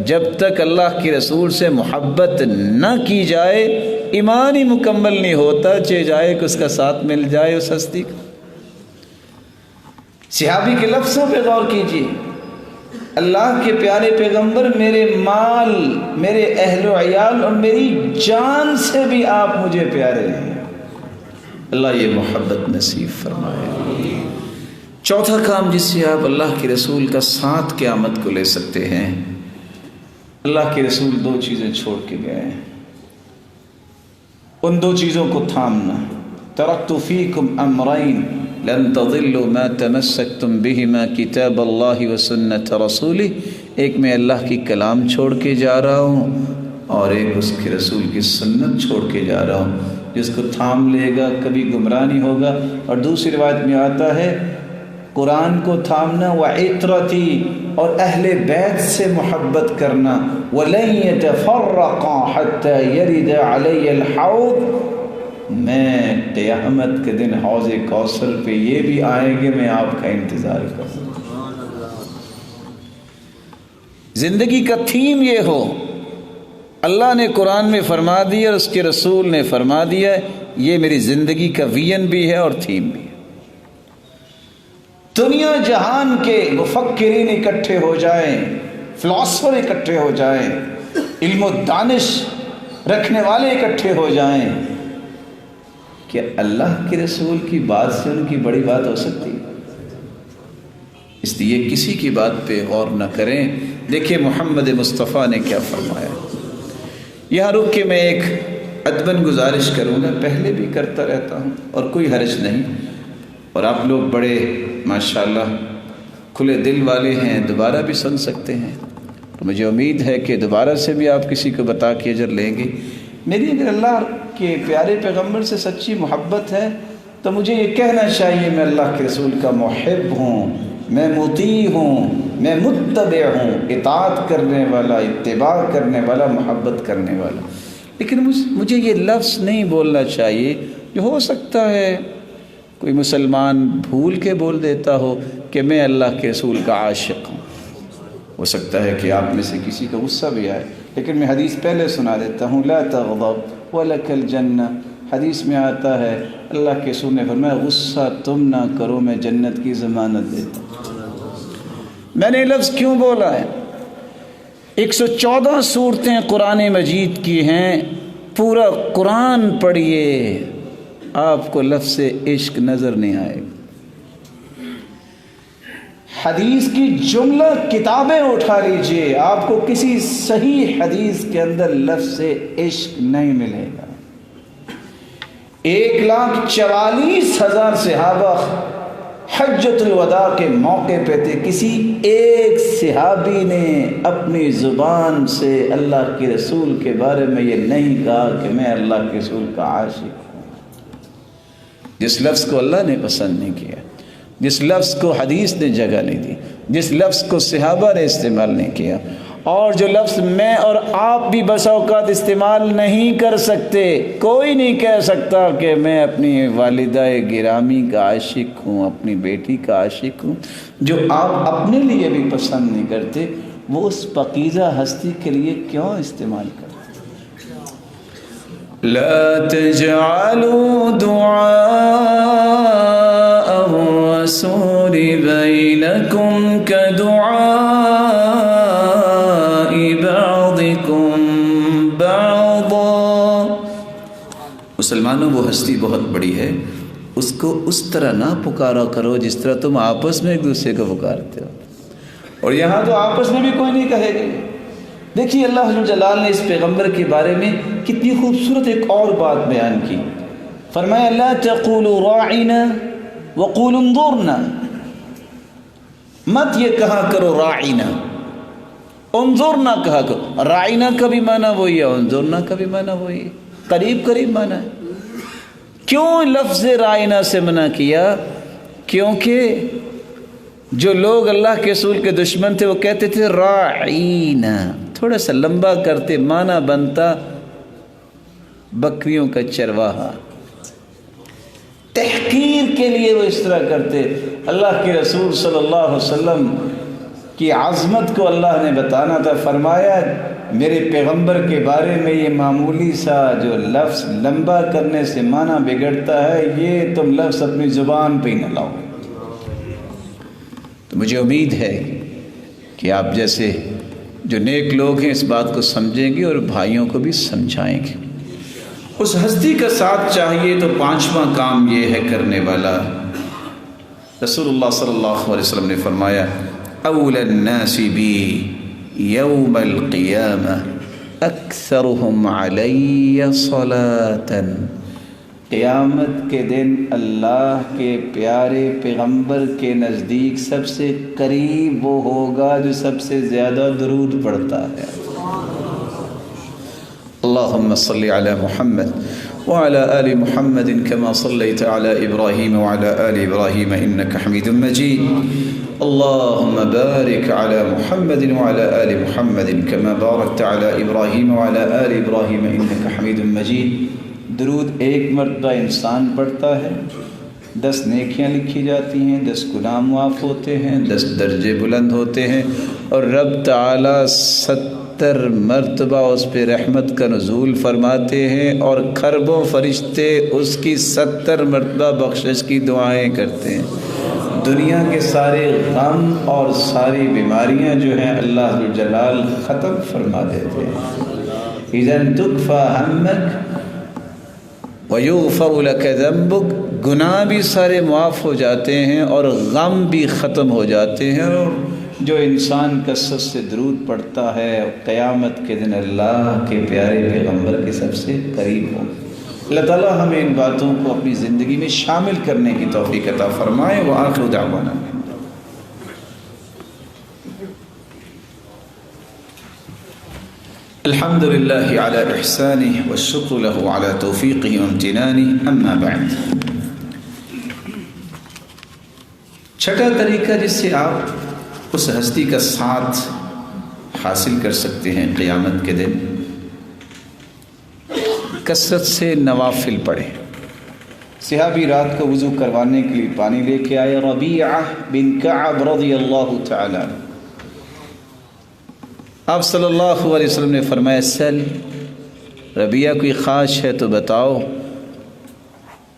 جب تک اللہ کے رسول سے محبت نہ کی جائے ایمان ہی مکمل نہیں ہوتا، چاہے جائے کہ اس کا ساتھ مل جائے اس ہستی کا۔ صحابی کے لفظوں پہ غور کیجیے، اللہ کے پیارے پیغمبر میرے مال، میرے اہل و عیال اور میری جان سے بھی آپ مجھے پیارے ہیں۔ اللہ یہ محبت نصیب فرمائے۔ چوتھا کام جس سے آپ اللہ کے رسول کا ساتھ قیامت کو لے سکتے ہیں، اللہ کے رسول دو چیزیں چھوڑ کے گئے ہیں، ان دو چیزوں کو تھامنا۔ ترکت فیکم امرین لن تضلوا ما تمسکتم بہما کتاب اللہ وسنت رسولہ، ایک میں اللہ کی کلام چھوڑ کے جا رہا ہوں اور ایک اس کے رسول کی سنت چھوڑ کے جا رہا ہوں، جس کو تھام لے گا کبھی گمراہ نہیں ہوگا۔ اور دوسری روایت میں آتا ہے قرآن کو تھامنا، وعطرتی، اور اہل بیت سے محبت کرنا، وَلَن يَتَفَرَّقَا حَتَّى يَرِدَ عَلَيَّ الْحَوْض، میں قیامت کے دن حوض کوثر پہ یہ بھی آئیں گے، میں آپ کا انتظار کروں۔ زندگی کا تھیم یہ ہو، اللہ نے قرآن میں فرما دیا اور اس کے رسول نے فرما دیا، یہ میری زندگی کا وین بھی ہے اور تھیم بھی ہے۔ دنیا جہان کے مفکرین اکٹھے ہو جائیں، فلاسفر اکٹھے ہو جائیں، علم و دانش رکھنے والے اکٹھے ہو جائیں، کہ اللہ کے رسول کی بات سے ان کی بڑی بات ہو سکتی؟ اس لیے کسی کی بات پہ غور نہ کریں۔ دیکھیں محمد مصطفیٰ نے کیا فرمایا۔ یہاں رک کے میں ایک ادباً گزارش کروں گا، پہلے بھی کرتا رہتا ہوں اور کوئی حرج نہیں، اور آپ لوگ بڑے ماشاءاللہ کھلے دل والے ہیں، دوبارہ بھی سن سکتے ہیں، تو مجھے امید ہے کہ دوبارہ سے بھی آپ کسی کو بتا کے اجر لیں گے۔ میری اگر اللہ کے پیارے پیغمبر سے سچی محبت ہے تو مجھے یہ کہنا چاہیے میں اللہ کے رسول کا محب ہوں، میں مطیع ہوں، میں متبع ہوں، اطاعت کرنے والا، اتباع کرنے والا، محبت کرنے والا۔ لیکن مجھے یہ لفظ نہیں بولنا چاہیے جو ہو سکتا ہے کوئی مسلمان بھول کے بول دیتا ہو کہ میں اللہ کے رسول کا عاشق ہوں۔ ہو سکتا ہے کہ آپ میں سے کسی کا غصہ بھی آئے، لیکن میں حدیث پہلے سنا دیتا ہوں، لا تغضب ولک الجنہ۔ حدیث میں آتا ہے اللہ کے رسول نے فرمایا غصہ تم نہ کرو، میں جنت کی ضمانت دیتا ہوں۔ میں نے لفظ کیوں بولا ہے؟ 114 سورتیں قرآن مجید کی ہیں، پورا قرآن پڑھیے، آپ کو لفظ عشق نظر نہیں آئے گا۔ حدیث کی جملہ کتابیں اٹھا لیجئے، آپ کو کسی صحیح حدیث کے اندر لفظ عشق نہیں ملے گا۔ 1,44,000 صحابہ حجۃ الوداع کے موقع پہ تھے، کسی ایک صحابی نے اپنی زبان سے اللہ کے رسول کے بارے میں یہ نہیں کہا کہ میں اللہ کے رسول کا عاشق ہوں۔ جس لفظ کو اللہ نے پسند نہیں کیا، جس لفظ کو حدیث نے جگہ نہیں دی، جس لفظ کو صحابہ نے استعمال نہیں کیا، اور جو لفظ میں اور آپ بھی بسا اوقات استعمال نہیں کر سکتے، کوئی نہیں کہہ سکتا کہ میں اپنی والدہ گرامی کا عاشق ہوں، اپنی بیٹی کا عاشق ہوں۔ جو آپ اپنے لیے بھی pسند نہیں کرتے، وہ اس پاکیزہ ہستی کے لیے کیوں استعمال کرتے؟ لا تجعلوا دعاء الرسول بينكم كدعاء بعضكم بعضا۔ مسلمانوں وہ ہستی بہت بڑی ہے، اس کو اس طرح نہ پکارا کرو جس طرح تم آپس میں ایک دوسرے کو پکارتے ہو، اور یہاں تو آپس میں بھی کوئی نہیں کہے گا۔ دیکھیے اللہ جلال نے اس پیغمبر کے بارے میں کتنی خوبصورت ایک اور بات بیان کی، فرمایا لا تقولوا راعنا وقولوا انظرنا، مت یہ کہا کرو راعنا، انظرنا کہا کرو۔ راعنا کا بھی معنی وہی ہے، انظرنا کا بھی معنی وہی ہے، قریب قریب معنی ہے۔ کیوں لفظ راعنا سے منع کیا؟ کیونکہ جو لوگ اللہ کے رسول کے دشمن تھے وہ کہتے تھے راعینا، تھوڑا سا لمبا کرتے، معنی بنتا بکریوں کا چرواہا۔ تحقیر کے لیے وہ اس طرح کرتے۔ اللہ کے رسول صلی اللہ علیہ وسلم کی عظمت کو اللہ نے بتانا تھا، فرمایا میرے پیغمبر کے بارے میں یہ معمولی سا جو لفظ لمبا کرنے سے معنی بگڑتا ہے، یہ تم لفظ اپنی زبان پہ ہی نہ لاؤ۔ تو مجھے امید ہے کہ آپ جیسے جو نیک لوگ ہیں اس بات کو سمجھیں گے اور بھائیوں کو بھی سمجھائیں گے۔ اس ہستی کا ساتھ چاہیے تو 5واں کام یہ ہے کرنے والا، رسول اللہ صلی اللہ علیہ وسلم نے فرمایا اول الناس بی یوم القیامہ اکثرهم علی صلاۃ، قیامت کے دن اللہ کے پیارے پیغمبر کے نزدیک سب سے قریب وہ ہوگا جو سب سے زیادہ درود پڑھتا ہے۔ اللهم صل على محمد وعلى آل محمد كما صليت على إبراهيم وعلى آل إبراهيم إنك حميد مجيد، اللهم بارك على محمد وعلى آل محمد كما باركت على إبراهيم وعلى آل إبراهيم إنك حميد مجيد۔ درود ایک مرتبہ انسان پڑھتا ہے، 10 نیکیاں لکھی جاتی ہیں، 10 گناہ معاف ہوتے ہیں، 10 درجے بلند ہوتے ہیں، اور رب تعالیٰ 70 مرتبہ اس پہ رحمت کا نزول فرماتے ہیں، اور کھربوں فرشتے اس کی 70 مرتبہ بخشش کی دعائیں کرتے ہیں۔ دنیا کے سارے غم اور ساری بیماریاں جو ہیں اللہ ذو الجلال ختم فرما دیتے ہیں۔ اذن تکفی ہمک ویغفر لک ذنبک، گناہ بھی سارے معاف ہو جاتے ہیں اور غم بھی ختم ہو جاتے ہیں، اور جو انسان کثرت سے درود پڑھتا ہے قیامت کے دن اللہ کے پیارے پیغمبر کے سب سے قریب ہو۔ اللہ تعالیٰ ہمیں ان باتوں کو اپنی زندگی میں شامل کرنے کی توفیق عطا فرمائے۔ وآخر دعوانا الحمد للہ علی احسانہ والشکر لہ علی توفیقہ وامتنانہ، اما بعد۔ چھٹا طریقہ جس سے آپ اس ہستی کا ساتھ حاصل کر سکتے ہیں قیامت کے دن، کثرت سے نوافل پڑھیں۔ صحابی رات کو وضو کروانے کے لیے پانی لے کے آئے، ربیعہ بن کعب رضی اللہ تعالی عنہ۔ آپ صلی اللہ علیہ وسلم نے فرمایا، سل، ربیعہ کوئی خواہش ہے تو بتاؤ،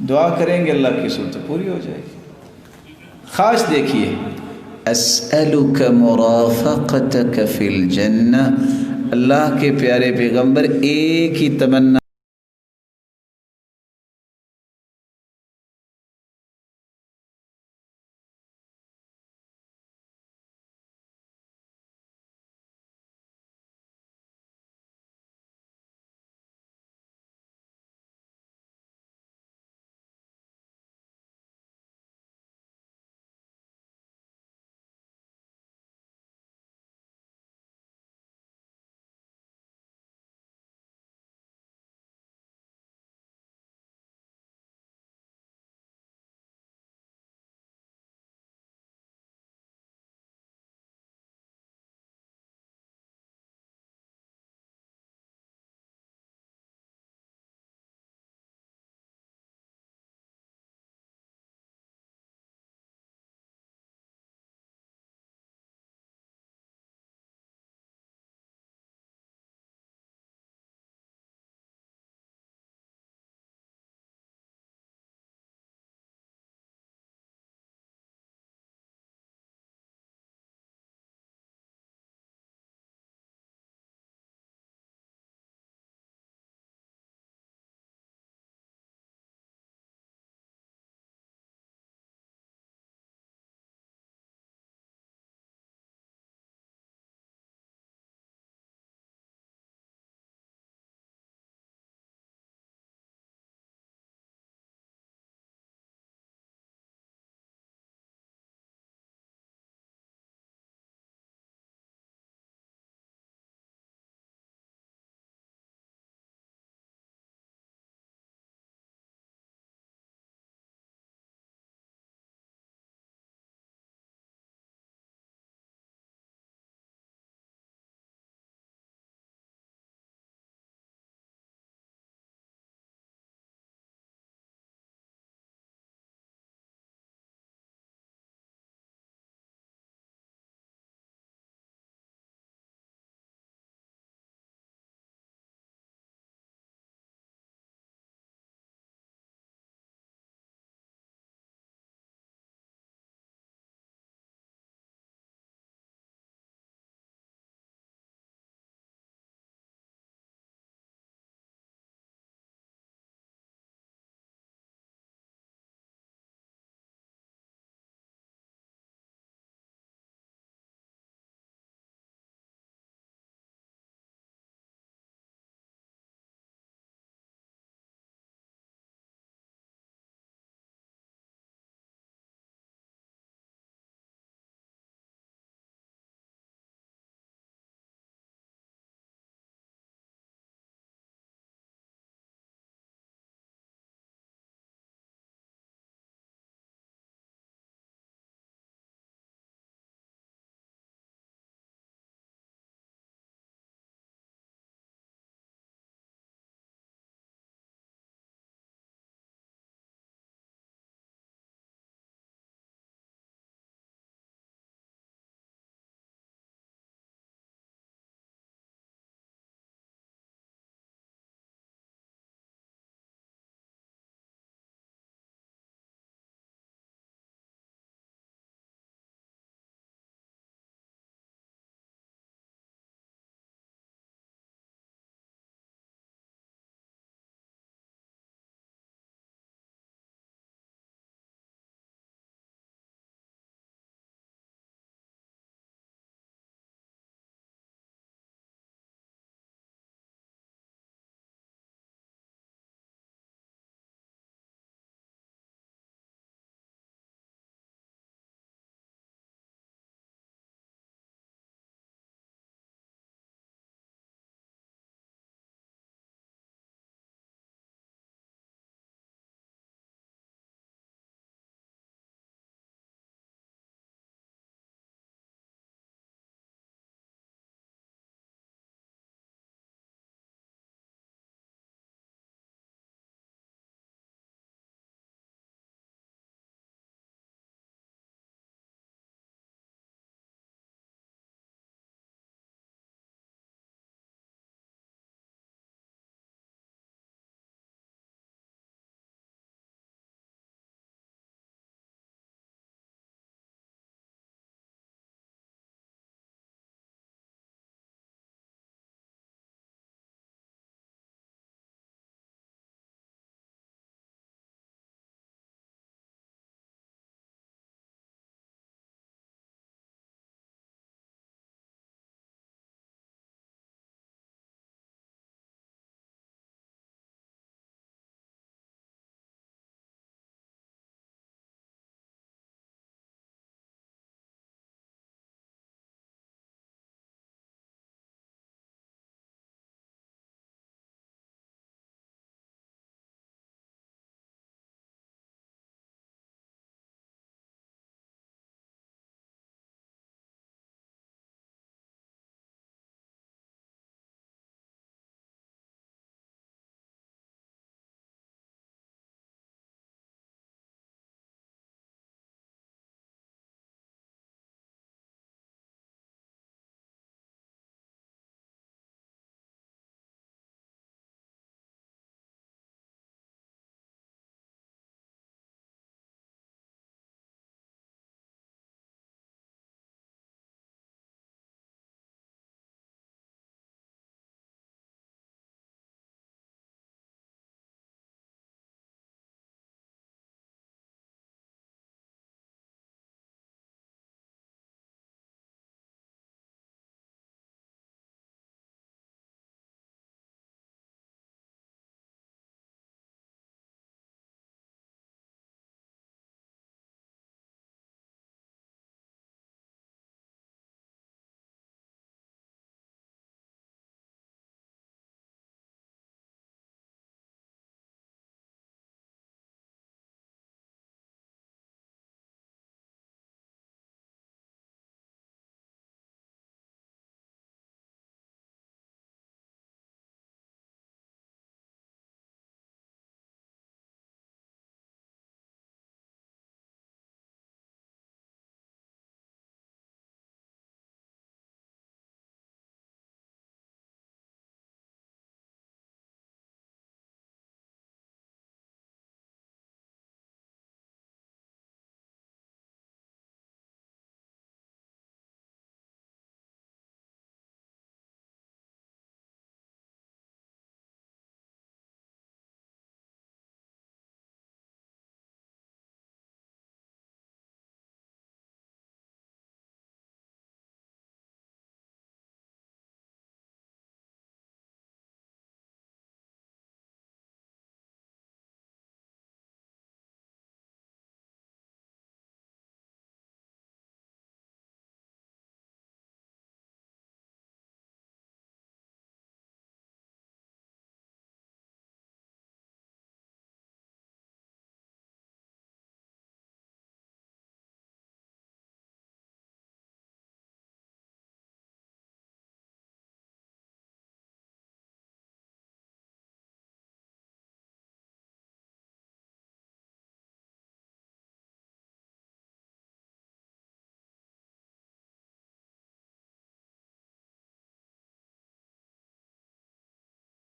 دعا کریں گے اللہ کی صورت پوری ہو جائے گی۔ خواہش دیکھیے، اسألک مرافقتک فی الجنہ، اللہ کے پیارے پیغمبر ایک ہی تمنا